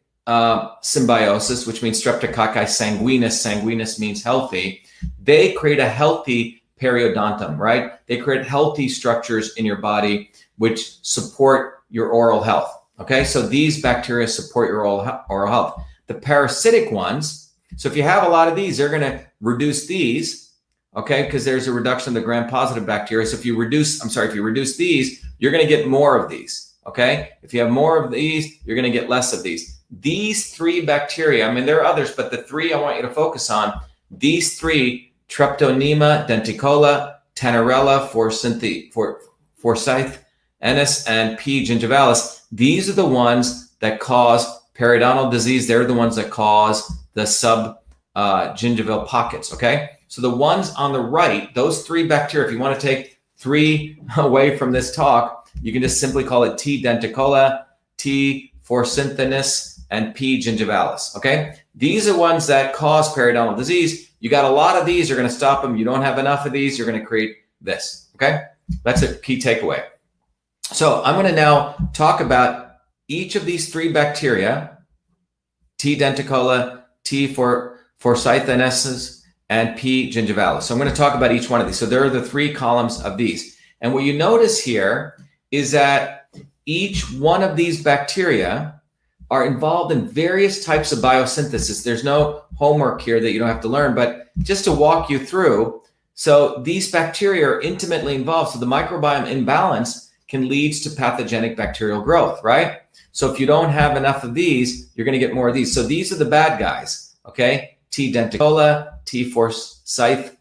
symbiosis, which means Streptococcus sanguinis means healthy, they create a healthy periodontum, right? They create healthy structures in your body which support your oral health, okay? So these bacteria support your oral health. The parasitic ones, so if you have a lot of these, they're going to reduce these, okay? Because there's a reduction of the gram-positive bacteria. So if you reduce these, you're going to get more of these, okay? If you have more of these, you're going to get less of these. These three bacteria, I mean, there are others, but the three I want you to focus on, these three, Treptonema denticola, Tenerella forsythensis, and P. gingivalis, these are the ones that cause periodontal disease. They're the ones that cause the subgingival pockets, okay? So the ones on the right, those three bacteria, if you want to take three away from this talk, you can just simply call it T. denticola, T. forsythensis, and P. gingivalis, okay? These are ones that cause periodontal disease. You got a lot of these, you're going to stop them. You don't have enough of these, you're going to create this, okay? That's a key takeaway. So I'm going to now talk about each of these three bacteria, T. denticola, T. forsythensis, and P. gingivalis. So I'm going to talk about each one of these. So there are the three columns of these. And what you notice here is that each one of these bacteria are involved in various types of biosynthesis. There's no homework here that you don't have to learn, but just to walk you through. So these bacteria are intimately involved. So the microbiome imbalance can lead to pathogenic bacterial growth, right? So if you don't have enough of these, you're going to get more of these. So these are the bad guys, okay? T. denticola, T. forsythensis,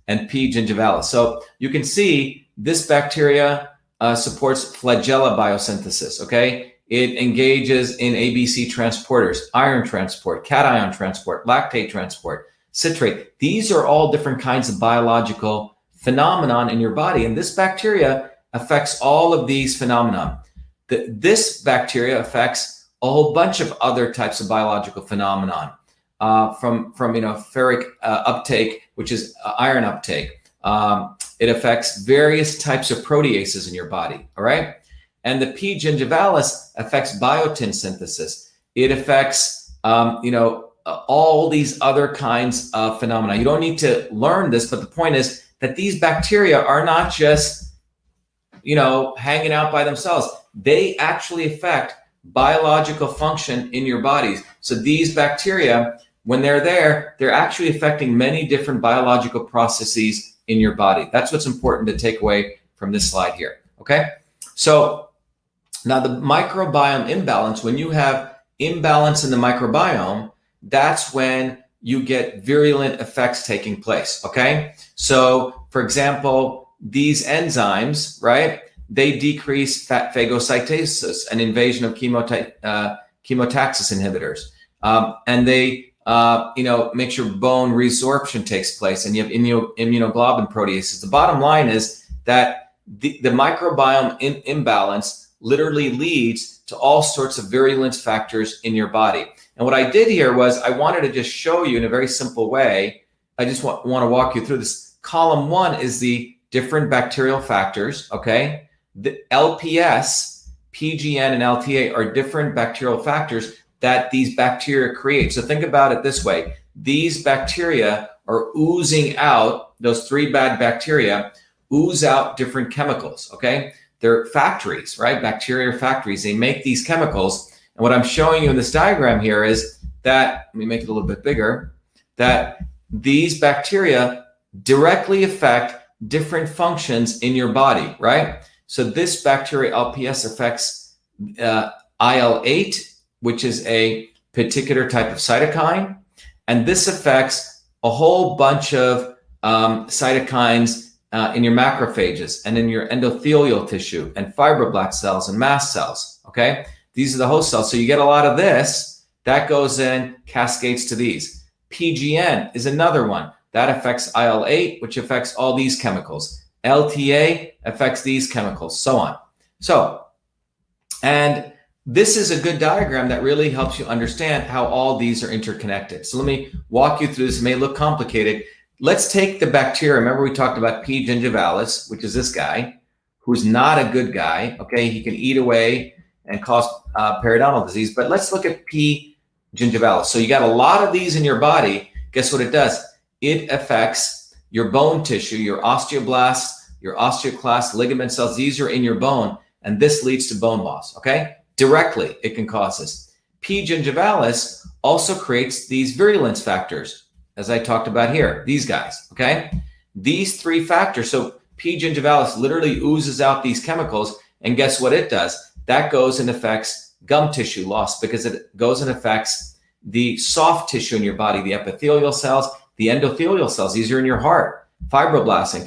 and P. gingivalis. So you can see this bacteria supports flagella biosynthesis, okay? It engages in ABC transporters, iron transport, cation transport, lactate transport, citrate. These are all different kinds of biological phenomenon in your body. And this bacteria affects all of these phenomenon. This bacteria affects a whole bunch of other types of biological phenomenon, from ferric uptake, which is iron uptake. It affects various types of proteases in your body, all right? And the P. gingivalis affects biotin synthesis. It affects, all these other kinds of phenomena. You don't need to learn this, but the point is that these bacteria are not just, hanging out by themselves. They actually affect biological function in your bodies. So these bacteria, when they're there, they're actually affecting many different biological processes in your body. That's what's important to take away from this slide here, okay? So now the microbiome imbalance, when you have imbalance in the microbiome, that's when you get virulent effects taking place, okay? So for example, these enzymes, right, they decrease fat phagocytosis, an invasion of chemotaxis inhibitors, and they make sure bone resorption takes place, and you have immunoglobulin proteases. The bottom line is that the microbiome imbalance literally leads to all sorts of virulence factors in your body. And what I did here was I wanted to just show you in a very simple way. I just want to walk you through this. Column one is the different bacterial factors, okay? The LPS, PGN, and LTA are different bacterial factors that these bacteria create. So think about it this way. These bacteria are oozing out, those 3 bad bacteria ooze out different chemicals, okay? They're factories, right? Bacteria factories. They make these chemicals. And what I'm showing you in this diagram here is that, let me make it a little bit bigger, that these bacteria directly affect different functions in your body, right? So this bacteria LPS affects IL-8, which is a particular type of cytokine. And this affects a whole bunch of cytokines in your macrophages and in your endothelial tissue and fibroblast cells and mast cells, okay? These are the host cells. So you get a lot of this, that goes in, cascades to these. PGN is another one. That affects IL-8, which affects all these chemicals. LTA affects these chemicals, so on. So, and this is a good diagram that really helps you understand how all these are interconnected. So let me walk you through this. It may look complicated. Let's take the bacteria. Remember we talked about P. gingivalis, which is this guy, who's not a good guy, okay? He can eat away and cause periodontal disease, but let's look at P. gingivalis. So you got a lot of these in your body. Guess what it does? It affects your bone tissue, your osteoblasts, your osteoclasts, ligament cells. These are in your bone, and this leads to bone loss, okay? Directly, it can cause this. P. gingivalis also creates these virulence factors, as I talked about here, these guys, okay? These 3 factors, so P. gingivalis literally oozes out these chemicals, and guess what it does? That goes and affects gum tissue loss because it goes and affects the soft tissue in your body, the epithelial cells, the endothelial cells. These are in your heart, fibroblasts and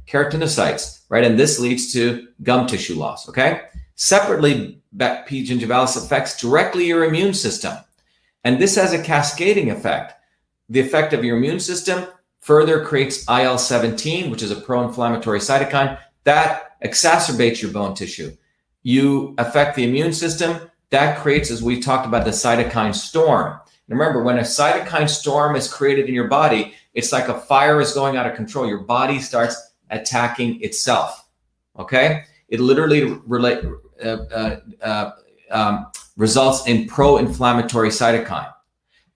keratinocytes, right? And this leads to gum tissue loss, okay? Separately, P. gingivalis affects directly your immune system. And this has a cascading effect. The effect of your immune system further creates IL-17, which is a pro-inflammatory cytokine that exacerbates your bone tissue. You affect the immune system, that creates, as we talked about, the cytokine storm. And remember, when a cytokine storm is created in your body, it's like a fire is going out of control. Your body starts attacking itself, okay? It literally results in pro-inflammatory cytokine.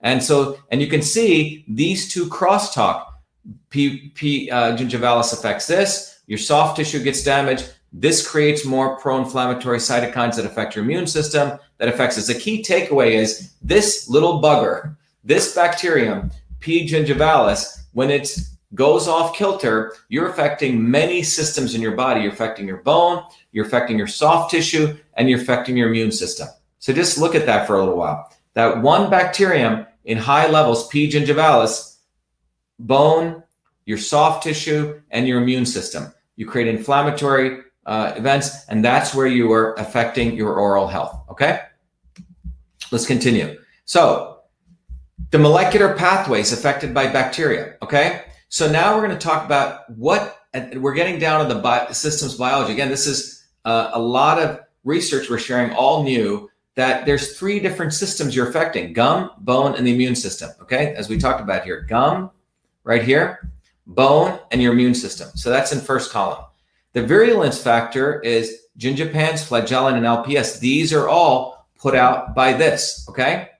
And so, and you can see these 2 crosstalk. P. gingivalis affects this, your soft tissue gets damaged. This creates more pro-inflammatory cytokines that affect your immune system, that affects us. The key takeaway is this little bugger, this bacterium, P. gingivalis, when it goes off kilter, you're affecting many systems in your body. You're affecting your bone, you're affecting your soft tissue, and you're affecting your immune system. So just look at that for a little while. That one bacterium in high levels, P. gingivalis, bone, your soft tissue, and your immune system. You create inflammatory events, and that's where you are affecting your oral health, okay? Let's continue. So the molecular pathways affected by bacteria, okay? So now we're going to talk about we're getting down to the systems biology. Again, this is a lot of research we're sharing, all new, that there's 3 different systems you're affecting: gum, bone, and the immune system, okay? As we talked about here, gum, right here, bone, and your immune system. So that's in first column. The virulence factor is gingipans, flagellin, and LPS. These are all put out by this, okay?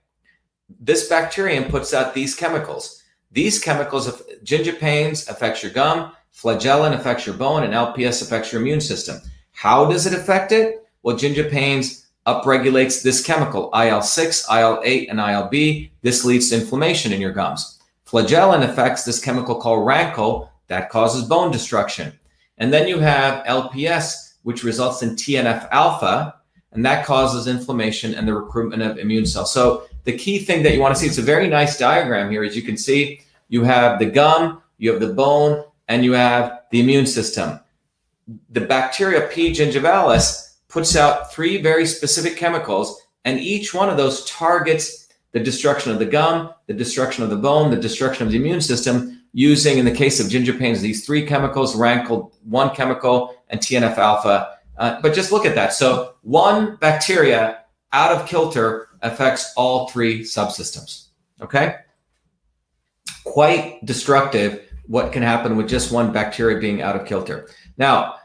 This bacterium puts out these chemicals. These chemicals, gingipans affects your gum, flagellin affects your bone, and LPS affects your immune system. How does it affect it? Well, gingipans upregulates this chemical, IL-6, IL-8, and IL-B. This leads to inflammation in your gums. Flagellin affects this chemical called rancol that causes bone destruction. And then you have LPS, which results in TNF-alpha, and that causes inflammation and the recruitment of immune cells. So the key thing that you want to see, it's a very nice diagram here. As you can see, you have the gum, you have the bone, and you have the immune system. The bacteria P. gingivalis puts out 3 very specific chemicals, and each one of those targets the destruction of the gum, the destruction of the bone, the destruction of the immune system, using, in the case of gingipans, these 3 chemicals, rancol, 1 chemical, and TNF-alpha. But just look at that. So one bacteria out of kilter affects all 3 subsystems, okay? Quite destructive what can happen with just one bacteria being out of kilter. Now,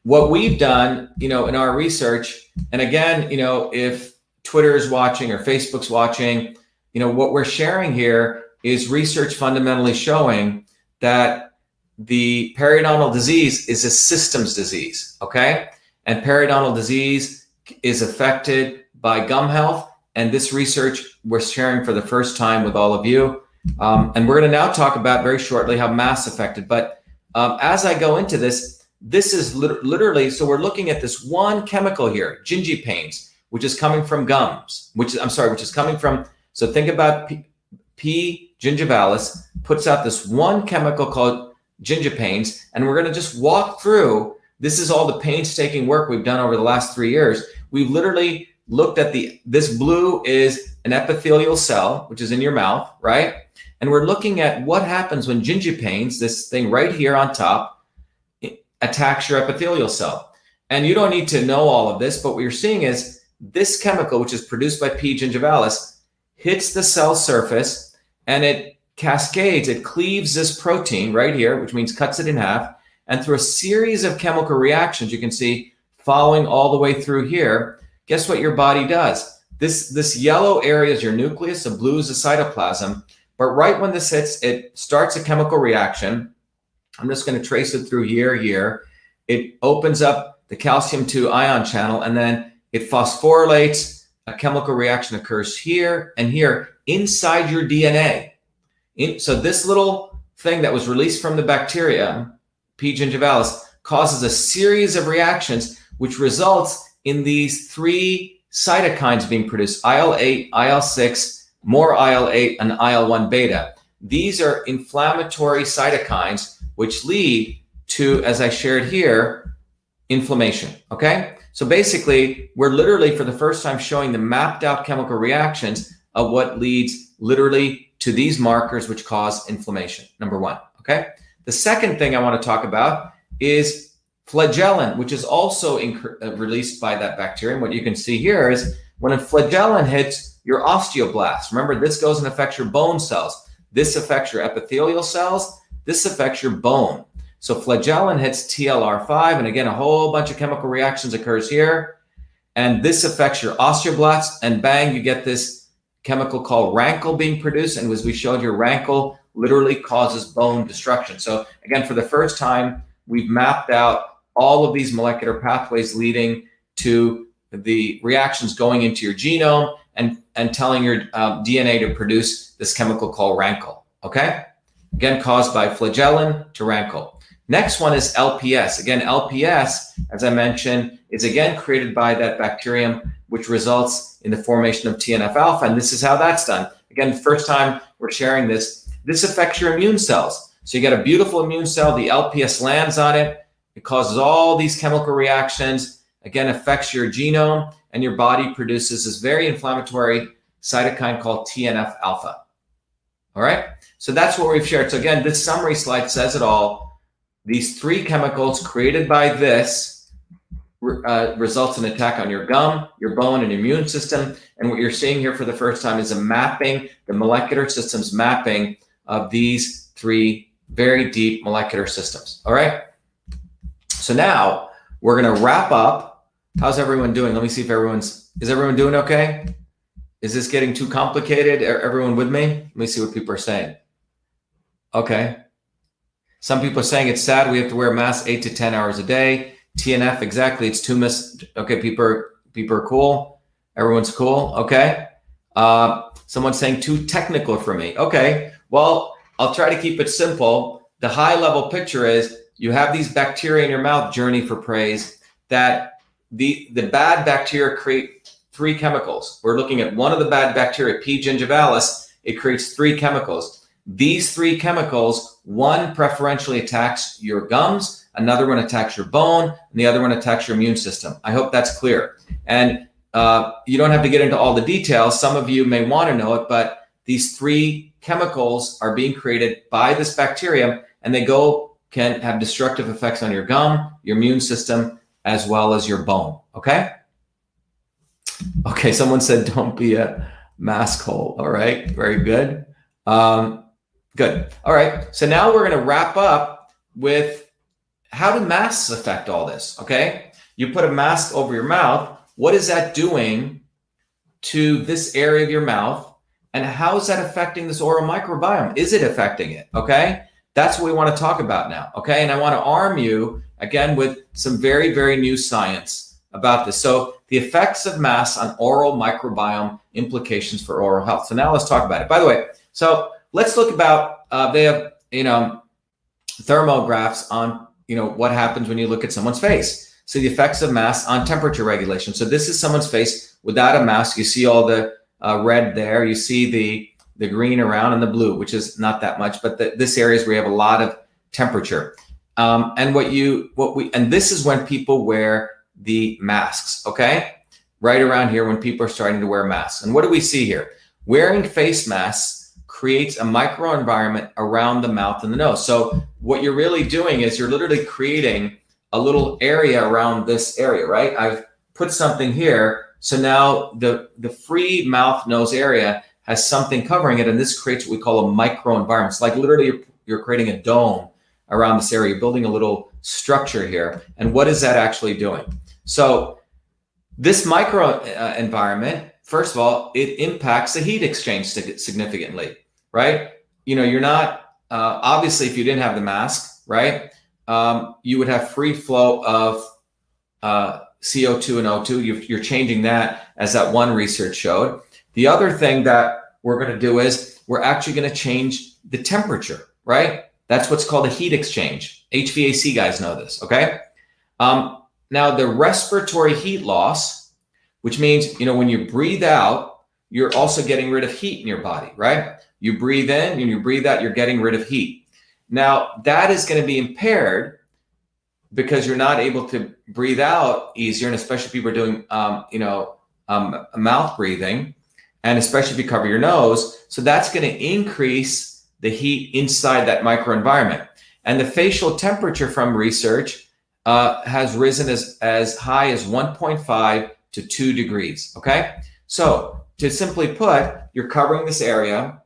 what we've done, in our research, and again, if Twitter is watching or Facebook's watching, what we're sharing here is research fundamentally showing that the periodontal disease is a systems disease, okay? And periodontal disease is affected by gum health. And this research we're sharing for the first time with all of you. And we're going to now talk about very shortly how masks affected. But as I go into this, this is literally, so we're looking at this one chemical here, gingipanes, which is coming from gums, which is coming from, so think about P. gingivalis puts out this one chemical called gingipanes, and we're going to just walk through. This is all the painstaking work we've done over the last 3 years. We've literally looked at this blue is an epithelial cell, which is in your mouth, right? And we're looking at what happens when gingipanes, this thing right here on top, attacks your epithelial cell. And you don't need to know all of this, but what you're seeing is this chemical, which is produced by P. gingivalis, hits the cell surface and it cascades, it cleaves this protein right here, which means cuts it in half. And through a series of chemical reactions, you can see following all the way through here, guess what your body does? This yellow area is your nucleus, the blue is the cytoplasm. But right when this hits, it starts a chemical reaction. I'm just going to trace it through here. It opens up the calcium 2 ion channel, and then it phosphorylates. A chemical reaction occurs here and here inside your DNA. So this little thing that was released from the bacteria, P. gingivalis, causes a series of reactions, which results in these 3 cytokines being produced, IL-8, IL-6, more IL-8, and IL-1 beta. These are inflammatory cytokines, which lead to, as I shared here, inflammation, okay? So basically, we're literally, for the first time, showing the mapped out chemical reactions of what leads literally to these markers, which cause inflammation, number 1, okay? The second thing I want to talk about is flagellin, which is also released by that bacteria. And what you can see here is when a flagellin hits your osteoblasts, remember this goes and affects your bone cells. This affects your epithelial cells. This affects your bone. So flagellin hits TLR5, and again, a whole bunch of chemical reactions occurs here. And this affects your osteoblasts, and bang, you get this chemical called rankle being produced. And as we showed you, rankle literally causes bone destruction. So again, for the first time, we've mapped out all of these molecular pathways leading to the reactions going into your genome and telling your DNA to produce this chemical called rankle, okay? Again, caused by flagellin to rankle. Next one is LPS. Again, LPS, as I mentioned, is again created by that bacterium, which results in the formation of TNF-alpha, and this is how that's done. Again, the first time we're sharing this. This affects your immune cells. So you get a beautiful immune cell, the LPS lands on it, it causes all these chemical reactions, again, affects your genome, and your body produces this very inflammatory cytokine called TNF-alpha. All right, so that's what we've shared. So again, this summary slide says it all. These 3 chemicals created by this results in attack on your gum, your bone, and your immune system. And what you're seeing here for the first time is a mapping, the molecular systems mapping of these 3 very deep molecular systems. All right. So now we're going to wrap up. How's everyone doing? Let me see if is everyone doing okay? Is this getting too complicated? Everyone with me? Let me see what people are saying. Okay. Some people are saying it's sad we have to wear masks 8 to 10 hours a day. TNF, exactly. It's too okay, people are cool. Everyone's cool. Okay. Someone's saying too technical for me. Okay. Well, I'll try to keep it simple. The high level picture is you have these bacteria in your mouth, journey for praise, that the bad bacteria create 3 chemicals. We're looking at one of the bad bacteria, P. gingivalis. It creates 3 chemicals. These 3 chemicals, one preferentially attacks your gums, another one attacks your bone, and the other one attacks your immune system. I hope that's clear. And you don't have to get into all the details. Some of you may want to know it, but these 3 chemicals are being created by this bacterium, and they can have destructive effects on your gum, your immune system, as well as your bone. Okay? Okay, someone said don't be a mask hole. All right, very good. Good. All right, so now we're going to wrap up with how do masks affect all this, okay? You put a mask over your mouth. What is that doing to this area of your mouth? And how is that affecting this oral microbiome? Is it affecting it? Okay. That's what we want to talk about now. Okay. And I want to arm you again with some very, very new science about this. So the effects of masks on oral microbiome implications for oral health. So now let's talk about it. By the way, so let's look about, they have, thermographs on, what happens when you look at someone's face. So the effects of masks on temperature regulation. So this is someone's face without a mask. You see all the red there. You see the green around and the blue, which is not that much, but this area is where you have a lot of temperature. And this is when people wear the masks, okay? Right around here when people are starting to wear masks. And what do we see here? Wearing face masks creates a microenvironment around the mouth and the nose. So what you're really doing is you're literally creating a little area around this area, right? I've put something here. So now the free mouth nose area has something covering it. And this creates what we call a microenvironment. It's like literally you're creating a dome around this area. You're building a little structure here. And what is that actually doing? So this micro environment, first of all, it impacts the heat exchange significantly, right? You're not, obviously, if you didn't have the mask, right, you would have free flow of CO2 and O2. You're changing that, as that one research showed. The other thing that we're going to do is we're actually going to change the temperature, right? That's what's called a heat exchange. HVAC guys know this, okay? Now, the respiratory heat loss, which means, when you breathe out, you're also getting rid of heat in your body, right? You breathe in and you breathe out, you're getting rid of heat. Now, that is going to be impaired because you're not able to breathe out easier, and especially if people are doing, mouth breathing, and especially if you cover your nose. So that's going to increase the heat inside that microenvironment. And the facial temperature from research has risen as high as 1.5 to 2 degrees, okay? So to simply put, you're covering this area.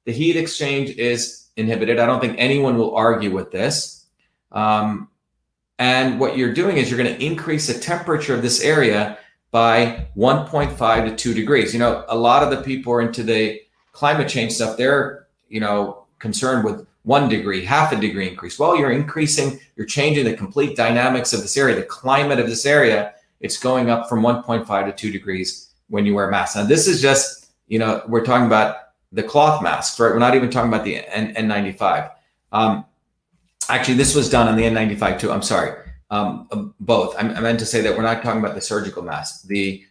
The heat exchange is inhibited. I don't think anyone will argue with this. And what you're doing is you're going to increase the temperature of this area by 1.5 to 2 degrees. A lot of the people are into the climate change stuff. They're, concerned with 1 degree, half a degree increase. Well, you're changing the complete dynamics of this area, the climate of this area. It's going up from 1.5 to 2 degrees when you wear masks. Now, this is just, we're talking about the cloth masks, right? We're not even talking about the N95. Actually, this was done on the N95 too. I'm sorry. Both. I meant to say that we're not talking about the surgical mask, the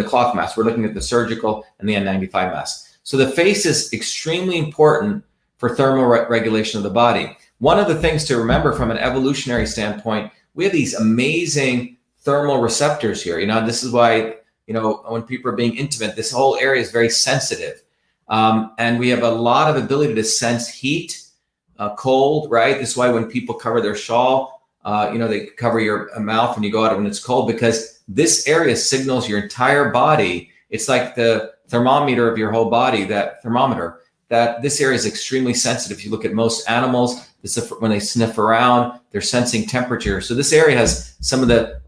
cloth mask. We're looking at the surgical and the N95 mask. So the face is extremely important for thermal regulation of the body. One of the things to remember from an evolutionary standpoint, we have these amazing thermal receptors here. This is why, when people are being intimate, this whole area is very sensitive. And we have a lot of ability to sense heat, cold, right? This is why when people cover their shawl, they cover your mouth when you go out when it's cold, because this area signals your entire body. It's like the thermometer of your whole body, that thermometer, that this area is extremely sensitive. If you look at most animals, when they sniff around, they're sensing temperature. So this area has some of the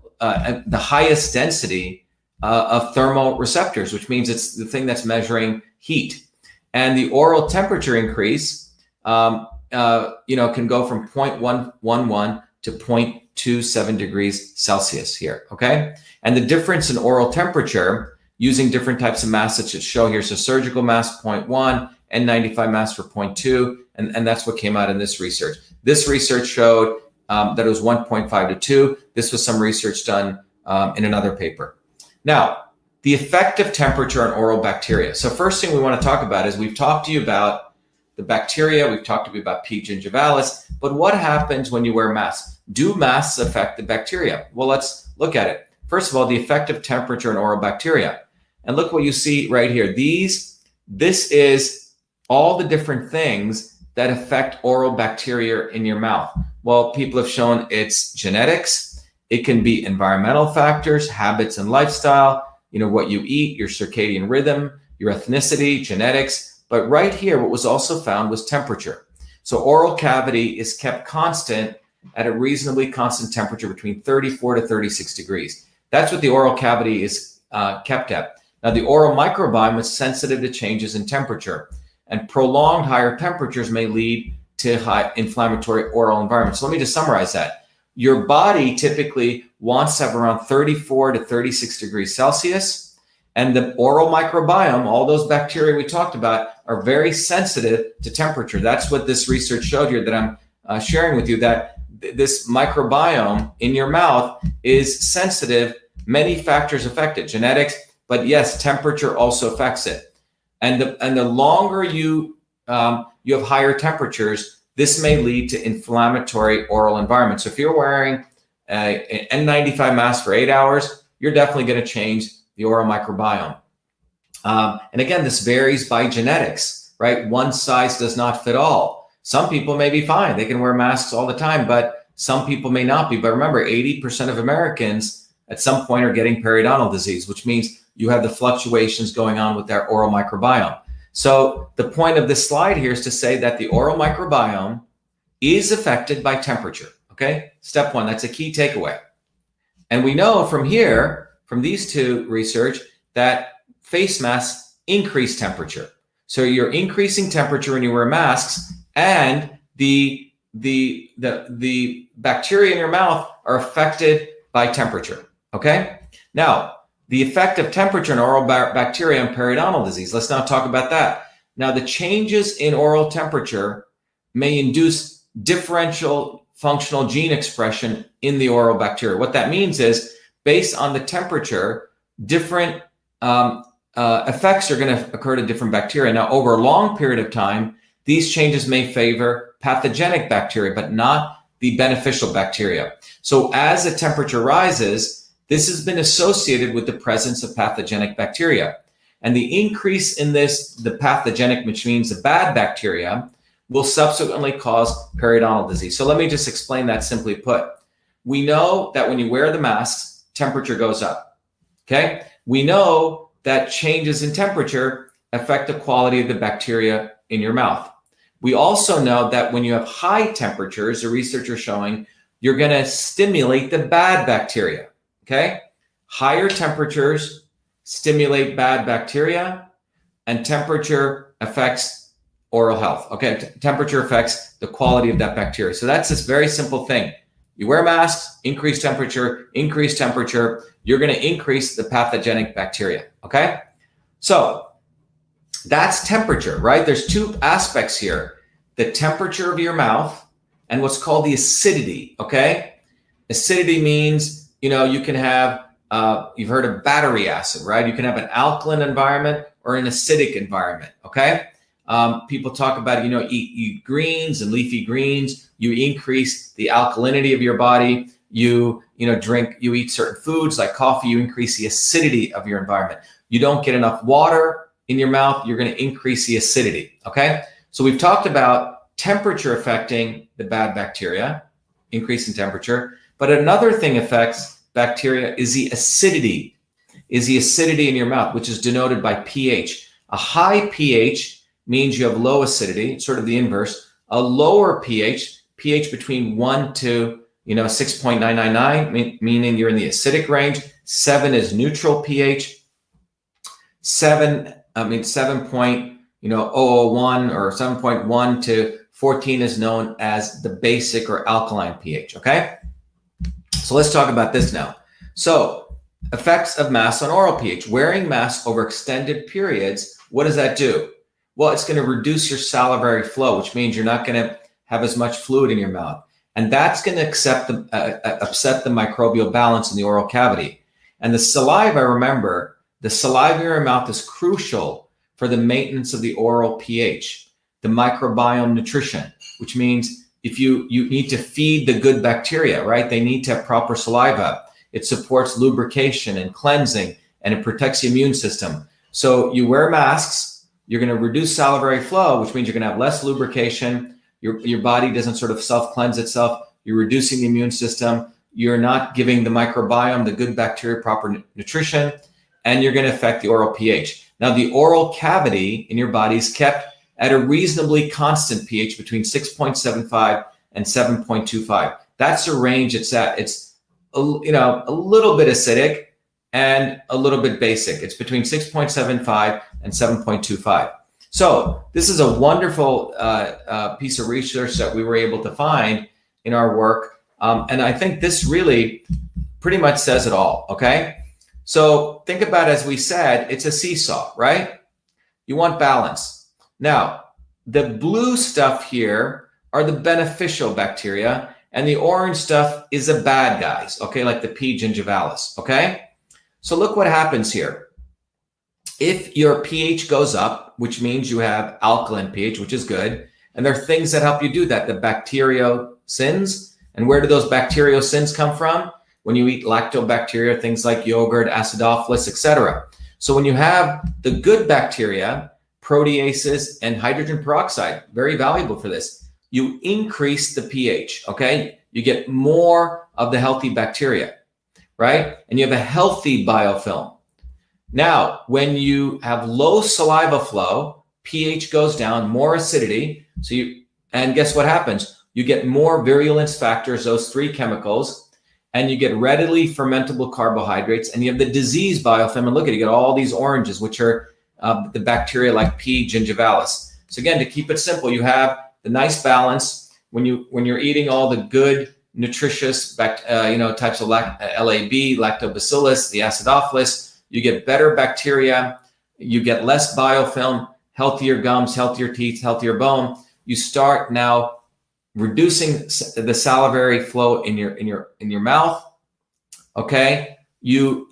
highest density of thermal receptors, which means it's the thing that's measuring heat. And the oral temperature increase, can go from 0.111 to 0.27 degrees Celsius here, okay? And the difference in oral temperature using different types of masks that should show here. So surgical mask 0.1, N95 mask for 0.2, and that's what came out in this research. This research showed that it was 1.5 to 2. This was some research done in another paper. Now, the effect of temperature on oral bacteria. So first thing we want to talk about is we've talked to you about the bacteria, we've talked to you about P. gingivalis, but what happens when you wear masks? Do masks affect the bacteria? Well, let's look at it. First of all, the effect of temperature on oral bacteria. And look what you see right here. This is all the different things that affect oral bacteria in your mouth. Well, people have shown it's genetics. It can be environmental factors, habits and lifestyle, what you eat, your circadian rhythm, your ethnicity, genetics. But right here, what was also found was temperature. So oral cavity is kept constant at a reasonably constant temperature between 34 to 36 degrees. That's what the oral cavity is kept at. Now, the oral microbiome is sensitive to changes in temperature, and prolonged higher temperatures may lead to high inflammatory oral environments. So let me just summarize that. Your body typically wants to have around 34 to 36 degrees Celsius, and the oral microbiome, all those bacteria we talked about, are very sensitive to temperature. That's what this research showed here that I'm sharing with you, that this microbiome in your mouth is sensitive. Many factors affect it, genetics, but yes, temperature also affects it. And the longer you have higher temperatures, this may lead to inflammatory oral environment. So if you're wearing an N95 mask for 8 hours, you're definitely going to change the oral microbiome. And again, this varies by genetics, right? One size does not fit all. Some people may be fine. They can wear masks all the time, but some people may not be. But remember, 80% of Americans at some point are getting periodontal disease, which means you have the fluctuations going on with their oral microbiome. So the point of this slide here is to say that the oral microbiome is affected by temperature, okay? Step one, that's a key takeaway. And we know from here, from these two research, that face masks increase temperature. So you're increasing temperature when you wear masks, and the bacteria in your mouth are affected by temperature, okay? Now, the effect of temperature in oral bacteria on periodontal disease. Let's now talk about that. Now, the changes in oral temperature may induce differential functional gene expression in the oral bacteria. What that means is, based on the temperature, different effects are going to occur to different bacteria. Now, over a long period of time, these changes may favor pathogenic bacteria, but not the beneficial bacteria. So as the temperature rises, this has been associated with the presence of pathogenic bacteria. And the increase in the pathogenic, which means the bad bacteria, will subsequently cause periodontal disease. So let me just explain that simply put. We know that when you wear the masks, temperature goes up, okay? We know that changes in temperature affect the quality of the bacteria in your mouth. We also know that when you have high temperatures, the research is showing, you're going to stimulate the bad bacteria. Okay, higher temperatures stimulate bad bacteria, and temperature affects oral health. Okay, temperature affects the quality of that bacteria. So that's this very simple thing. You wear masks, increase temperature, you're going to increase the pathogenic bacteria. Okay, so that's temperature, right? There's two aspects here: the temperature of your mouth and what's called the acidity. Okay, acidity means, you know, you can have, you've heard of battery acid, right? You can have an alkaline environment or an acidic environment, okay? People talk about, you know, eat greens and leafy greens. You increase the alkalinity of your body. You eat certain foods like coffee, you increase the acidity of your environment. You don't get enough water in your mouth, you're going to increase the acidity, okay? So we've talked about temperature affecting the bad bacteria, increase in temperature. But another thing affects bacteria is the acidity in your mouth, which is denoted by pH. A high pH means you have low acidity, sort of the inverse. A lower pH between 1 to 6.999, meaning you're in the acidic range. 7 is neutral pH. 7.001 or 7.1 to 14 is known as the basic or alkaline pH, okay? So let's talk about this now. So effects of masks on oral pH. Wearing masks over extended periods, what does that do? Well, it's going to reduce your salivary flow, which means you're not going to have as much fluid in your mouth. And that's going to upset the microbial balance in the oral cavity. And the saliva, remember, the saliva in your mouth is crucial for the maintenance of the oral pH, the microbiome nutrition, which means if you need to feed the good bacteria, right? They need to have proper saliva. It supports lubrication and cleansing, and it protects the immune system. So you wear masks, you're going to reduce salivary flow, which means you're going to have less lubrication. Your body doesn't sort of self-cleanse itself. You're reducing the immune system. You're not giving the microbiome, the good bacteria, proper nutrition, and you're going to affect the oral pH. Now, the oral cavity in your body is kept at a reasonably constant pH between 6.75 and 7.25. That's the range it's at. It's a little bit acidic, and a little bit basic. It's between 6.75 and 7.25. So this is a wonderful piece of research that we were able to find in our work. And I think this really pretty much says it all, okay? So think about, as we said, it's a seesaw, right? You want balance. Now, the blue stuff here are the beneficial bacteria, and the orange stuff is the bad guys, okay? Like the P. gingivalis, okay? So look what happens here. If your pH goes up, which means you have alkaline pH, which is good, and there are things that help you do that, the bacteriocins. And where do those bacteriocins come from? When you eat lactobacteria, things like yogurt, acidophilus, etc. So when you have the good bacteria, proteases and hydrogen peroxide, very valuable for this, you increase the pH, okay? You get more of the healthy bacteria, right? And you have a healthy biofilm. Now, when you have low saliva flow, pH goes down, more acidity. And guess what happens? You get more virulence factors, those three chemicals, and you get readily fermentable carbohydrates, and you have the disease biofilm. And look at it, you get all these oranges, which are the bacteria like P. gingivalis. So again, to keep it simple, you have the nice balance when you're eating all the good, nutritious types of LAB, lactobacillus, the acidophilus. You get better bacteria, you get less biofilm, healthier gums, healthier teeth, healthier bone. You start now reducing the salivary flow in your mouth. Okay, you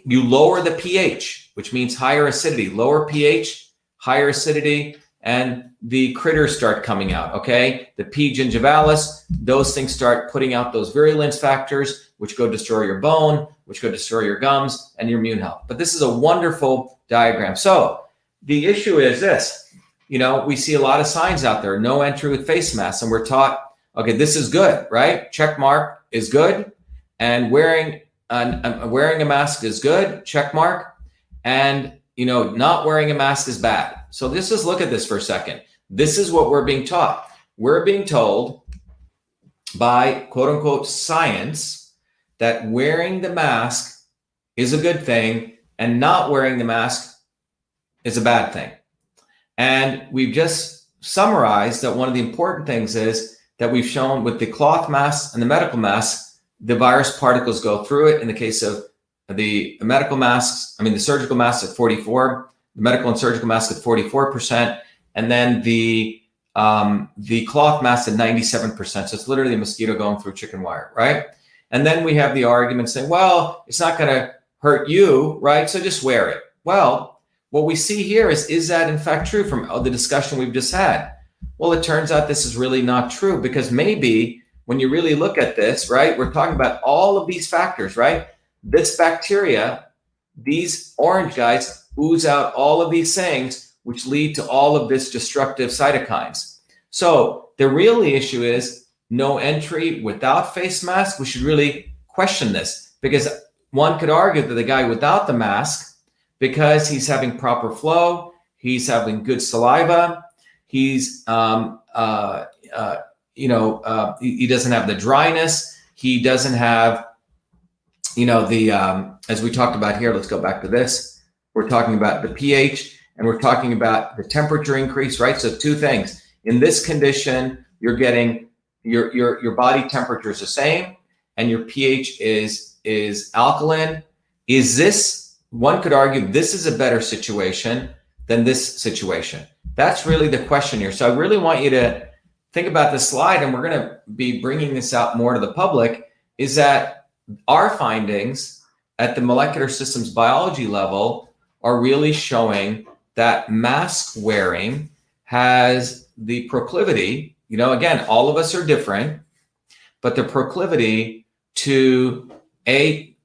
lower the pH, which means higher acidity. Lower pH, higher acidity, and the critters start coming out. Okay, the P. gingivalis, those things start putting out those virulence factors, which go destroy your bone, which go destroy your gums and your immune health. But this is a wonderful diagram. So the issue is this, we see a lot of signs out there, no entry with face masks, and we're taught, okay, this is good, right? Check mark is good. And wearing a mask is good, check mark. And, not wearing a mask is bad. So look at this for a second. This is what we're being taught. We're being told by quote unquote science that wearing the mask is a good thing and not wearing the mask is a bad thing. And we've just summarized that one of the important things is that we've shown with the cloth masks and the medical masks, the virus particles go through it. In the case of the medical masks, the surgical masks at 44, the medical and surgical masks at 44%, and then the cloth masks at 97%. So it's literally a mosquito going through chicken wire, right? And then we have the argument saying, well, it's not going to hurt you, right? So just wear it. Well, what we see here is that in fact true from the discussion we've just had? Well, it turns out this is really not true, because maybe when you really look at this, right, we're talking about all of these factors, right? This bacteria, these orange guys ooze out all of these things, which lead to all of this destructive cytokines. So the real issue is no entry without face mask. We should really question this, because one could argue that the guy without the mask, because he's having proper flow, he's having good saliva, he's he doesn't have the dryness, he doesn't have as we talked about here. Let's go back to this. We're talking about the pH, and we're talking about the temperature increase, right? So two things. In this condition, you're getting your body temperature is the same, and your pH is alkaline. Is this, one could argue, this is a better situation than this situation? That's really the question here. So I really want you to think about this slide, and we're going to be bringing this out more to the public, is that our findings at the molecular systems biology level are really showing that mask wearing has the proclivity, again, all of us are different, but the proclivity to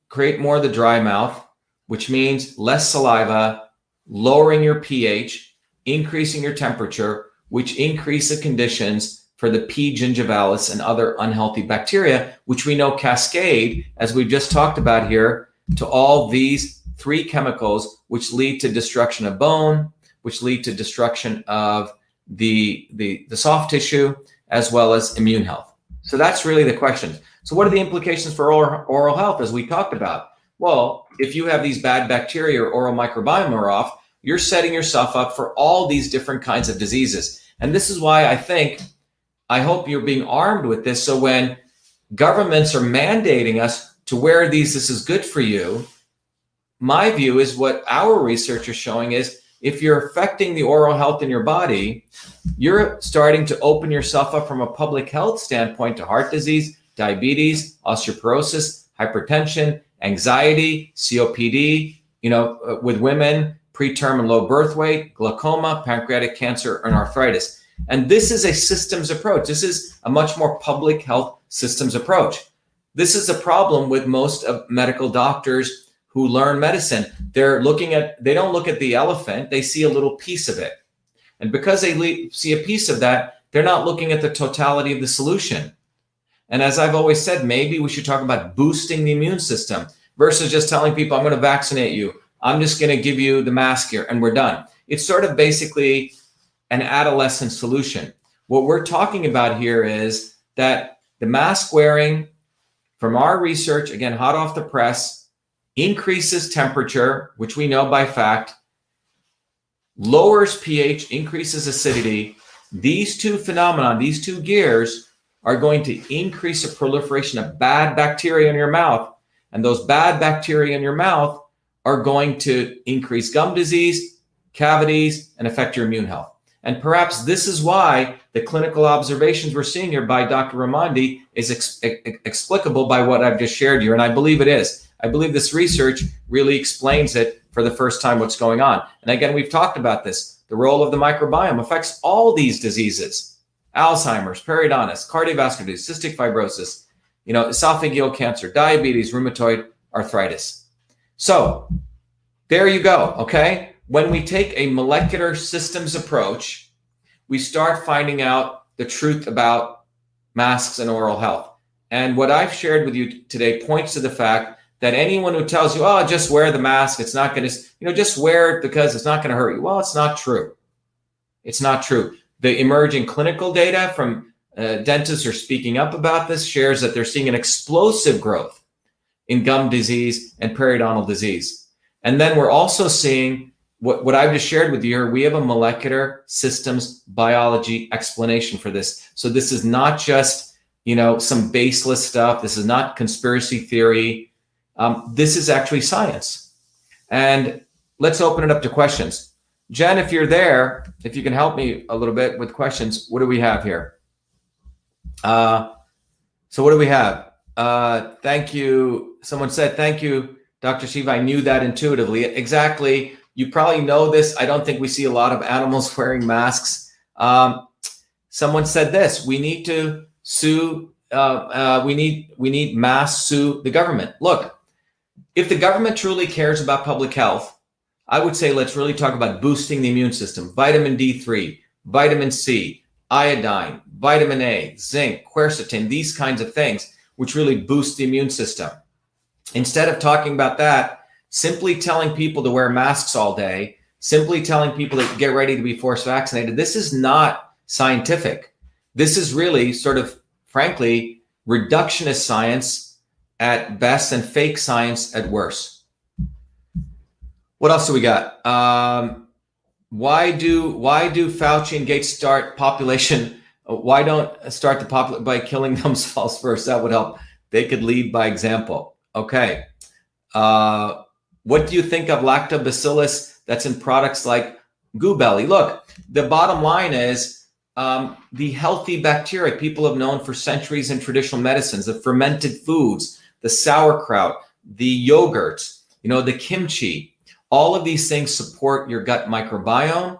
create more of the dry mouth, which means less saliva, lowering your pH, increasing your temperature, which increase the conditions for the P. gingivalis and other unhealthy bacteria, which we know cascade, as we've just talked about here, to all these three chemicals, which lead to destruction of bone, which lead to destruction of the soft tissue, as well as immune health. So that's really the question. So what are the implications for oral health, as we talked about? Well, if you have these bad bacteria or oral microbiome are off, you're setting yourself up for all these different kinds of diseases. And this is why I hope you're being armed with this. So when governments are mandating us to wear these, this is good for you. My view is what our research is showing is if you're affecting the oral health in your body, you're starting to open yourself up from a public health standpoint to heart disease, diabetes, osteoporosis, hypertension, anxiety, COPD, with women, preterm and low birth weight, glaucoma, pancreatic cancer, and arthritis. And this is a systems approach. This is a much more public health systems approach. This is a problem with most of medical doctors who learn medicine. They don't look at the elephant, they see a little piece of it. And because they see a piece of that, they're not looking at the totality of the solution. And as I've always said, maybe we should talk about boosting the immune system versus just telling people, I'm going to vaccinate you. I'm just going to give you the mask here and we're done. It's sort of basically an adolescent solution. What we're talking about here is that the mask wearing, from our research, again, hot off the press, increases temperature, which we know by fact, lowers pH, increases acidity. These two phenomena, these two gears, are going to increase the proliferation of bad bacteria in your mouth. And those bad bacteria in your mouth are going to increase gum disease, cavities, and affect your immune health. And perhaps this is why the clinical observations we're seeing here by Dr. Raimondi is explicable by what I've just shared here. And I believe it is. I believe this research really explains it for the first time what's going on. And again, we've talked about this. The role of the microbiome affects all these diseases: Alzheimer's, periodontitis, cardiovascular disease, cystic fibrosis, esophageal cancer, diabetes, rheumatoid arthritis. So there you go. Okay. When we take a molecular systems approach, we start finding out the truth about masks and oral health. And what I've shared with you today points to the fact that anyone who tells you, oh, just wear the mask, it's not going to, just wear it because it's not going to hurt you. Well, it's not true. It's not true. The emerging clinical data from dentists who are speaking up about this shares that they're seeing an explosive growth in gum disease and periodontal disease. And then we're also seeing what I've just shared with you here. We have a molecular systems biology explanation for this. So this is not just, some baseless stuff. This is not conspiracy theory. This is actually science. And let's open it up to questions. Jen, if you're there, if you can help me a little bit with questions, what do we have here? So what do we have? Thank you. Someone said, thank you, Dr. Shiva. I knew that intuitively. Exactly. You probably know this. I don't think we see a lot of animals wearing masks. Someone said this: we need to sue. We need mass sue the government. Look, if the government truly cares about public health, I would say let's really talk about boosting the immune system. Vitamin D3, vitamin C, iodine, vitamin A, zinc, quercetin, these kinds of things, which really boost the immune system. Instead of talking about that, simply telling people to wear masks all day, simply telling people to get ready to be forced vaccinated, this is not scientific. This is really sort of, frankly, reductionist science at best and fake science at worst. What else do we got? Why do Fauci and Gates start population? Why don't start the population by killing themselves first? That would help. They could lead by example. Okay. What do you think of lactobacillus that's in products like Goo Belly? Look, the bottom line is the healthy bacteria people have known for centuries in traditional medicines, the fermented foods, the sauerkraut, the yogurts, the kimchi. All of these things support your gut microbiome,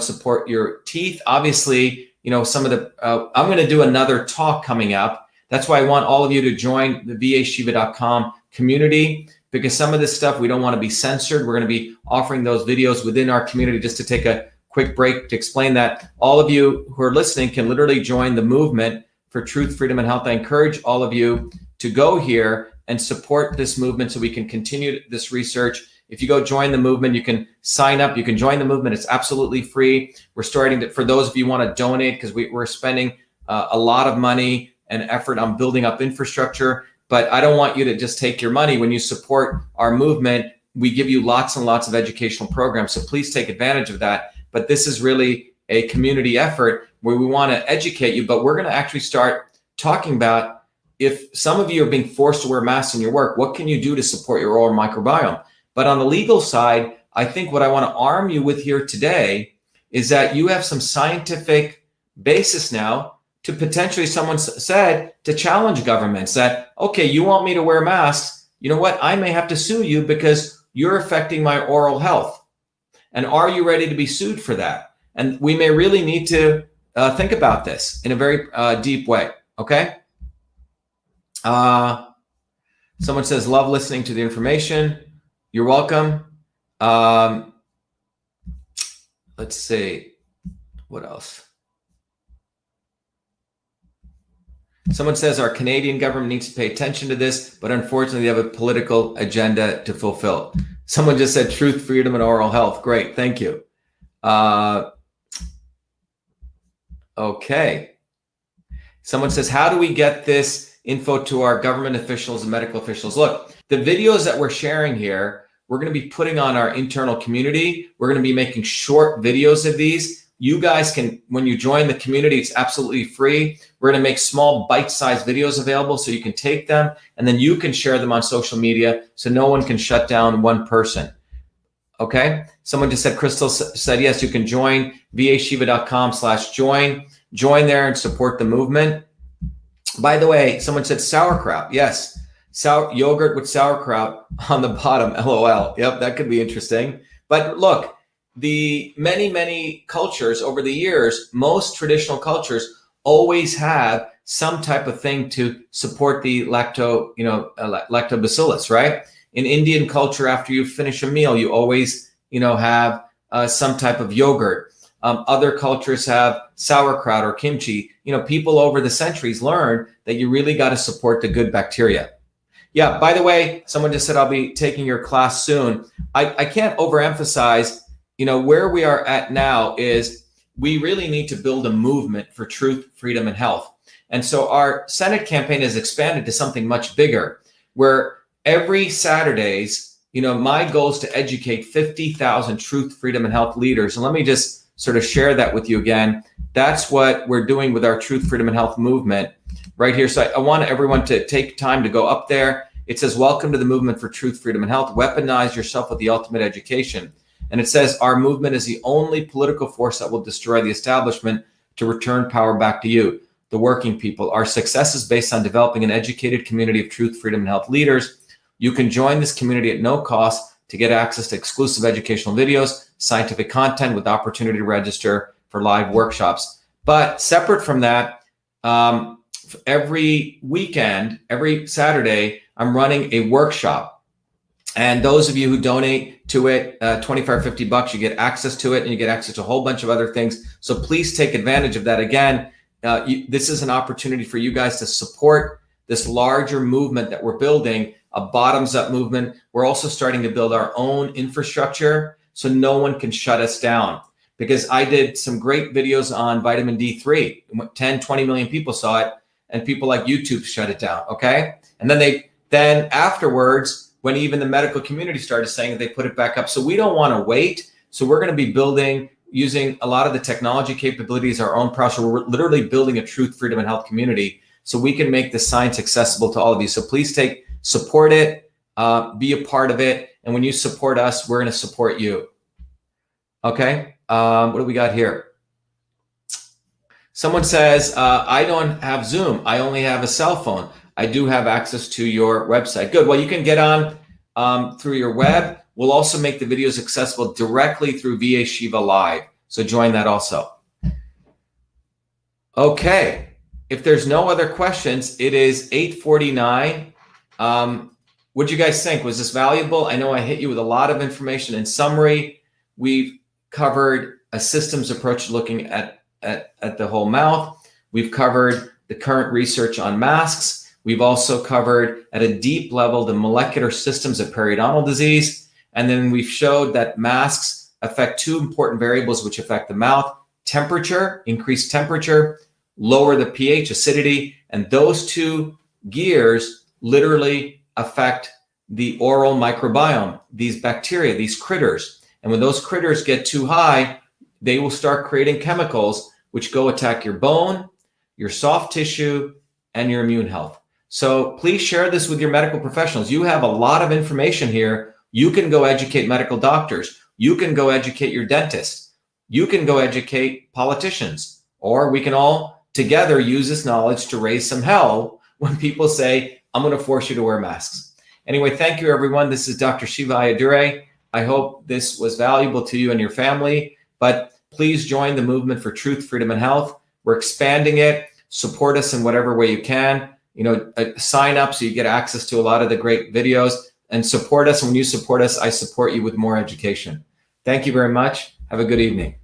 support your teeth. Obviously, some of the, I'm going to do another talk coming up. That's why I want all of you to join the vashiva.com community, because some of this stuff, we don't want to be censored. We're going to be offering those videos within our community. Just to take a quick break to explain that, all of you who are listening can literally join the movement for truth, freedom, and health. I encourage all of you to go here and support this movement so we can continue this research. If you go join the movement, you can sign up. You can join the movement. It's absolutely free. We're starting to, for those of you who want to donate, because we're spending a lot of money and effort on building up infrastructure. but I don't want you to just take your money. When you support our movement, we give you lots and lots of educational programs. So please take advantage of that. But this is really a community effort where we want to educate you, but we're going to actually start talking about, if some of you are being forced to wear masks in your work, what can you do to support your oral microbiome? But on the legal side, I think what I want to arm you with here today is that you have some scientific basis now to potentially, someone said, to challenge governments that, okay, you want me to wear masks, you know what, I may have to sue you because you're affecting my oral health. And are you ready to be sued for that? And we may really need to think about this in a very deep way, okay? Someone says, love listening to the information. You're welcome. Let's see, what else? Someone says our Canadian government needs to pay attention to this, but unfortunately they have a political agenda to fulfill. Someone just said truth, freedom, and oral health. Great, thank you. Okay. Someone says, how do we get this info to our government officials and medical officials? Look, the videos that we're sharing here, we're going to be putting on our internal community. We're going to be making short videos of these. You guys can, when you join the community, it's absolutely free. We're going to make small bite-sized videos available so you can take them and then you can share them on social media so no one can shut down one person. Okay. Someone just said, Crystal said, yes, you can join vashiva.com/join. Join there and support the movement. By the way, someone said sauerkraut. Yes. Yogurt with sauerkraut on the bottom. LOL. Yep. That could be interesting. But look, the many cultures over the years, most traditional cultures always have some type of thing to support the lactobacillus, right? In Indian culture, after you finish a meal, you always, have some type of yogurt. Other cultures have sauerkraut or kimchi. People over the centuries learned that you really got to support the good bacteria. Yeah, by the way, someone just said, I'll be taking your class soon. I can't overemphasize, where we are at now is we really need to build a movement for truth, freedom, and health. And so our Senate campaign has expanded to something much bigger, where every Saturdays, my goal is to educate 50,000 truth, freedom, and health leaders. And let me just sort of share that with you again. That's what we're doing with our truth, freedom, and health movement right here. So I want everyone to take time to go up there. It says, welcome to the movement for truth, freedom, and health. Weaponize yourself with the ultimate education. And it says, our movement is the only political force that will destroy the establishment to return power back to you, the working people. Our success is based on developing an educated community of truth, freedom, and health leaders. You can join this community at no cost to get access to exclusive educational videos, scientific content with opportunity to register for live workshops. But separate from that, every weekend, every Saturday, I'm running a workshop. And those of you who donate to it, $25 or $50, you get access to it and you get access to a whole bunch of other things. So please take advantage of that. Again, this is an opportunity for you guys to support this larger movement that we're building, a bottoms-up movement. We're also starting to build our own infrastructure so no one can shut us down. Because I did some great videos on vitamin D3. 10, 20 million people saw it, and people like YouTube shut it down, okay? And then afterwards, when even the medical community started saying that, they put it back up. So we don't want to wait. So we're going to be building, using a lot of the technology capabilities, our own process. We're literally building a truth, freedom, and health community so we can make the science accessible to all of you. So please support it, be a part of it. And when you support us, we're going to support you. Okay. What do we got here? Someone says, I don't have Zoom. I only have a cell phone. I do have access to your website. Good. Well, you can get on through your web. We'll also make the videos accessible directly through VA Shiva Live. So join that also. Okay. If there's no other questions, it is 8:49. What'd you guys think? Was this valuable? I know I hit you with a lot of information. In summary, we've covered a systems approach looking at the whole mouth. We've covered the current research on masks. We've also covered at a deep level the molecular systems of periodontal disease. And then we've showed that masks affect two important variables which affect the mouth: temperature, increased temperature, lower the pH, acidity, and those two gears literally affect the oral microbiome, these bacteria, these critters. And when those critters get too high, they will start creating chemicals which go attack your bone, your soft tissue, and your immune health. So please share this with your medical professionals. You have a lot of information here. You can go educate medical doctors. You can go educate your dentist. You can go educate politicians, or we can all together use this knowledge to raise some hell when people say, I'm going to force you to wear masks. Anyway, thank you, everyone. This is Dr. Shiva Ayyadurai. I hope this was valuable to you and your family, but please join the movement for truth, freedom, and health. We're expanding it. Support us in whatever way you can. Sign up so you get access to a lot of the great videos, and support us. When you support us, I support you with more education. Thank you very much. Have a good evening.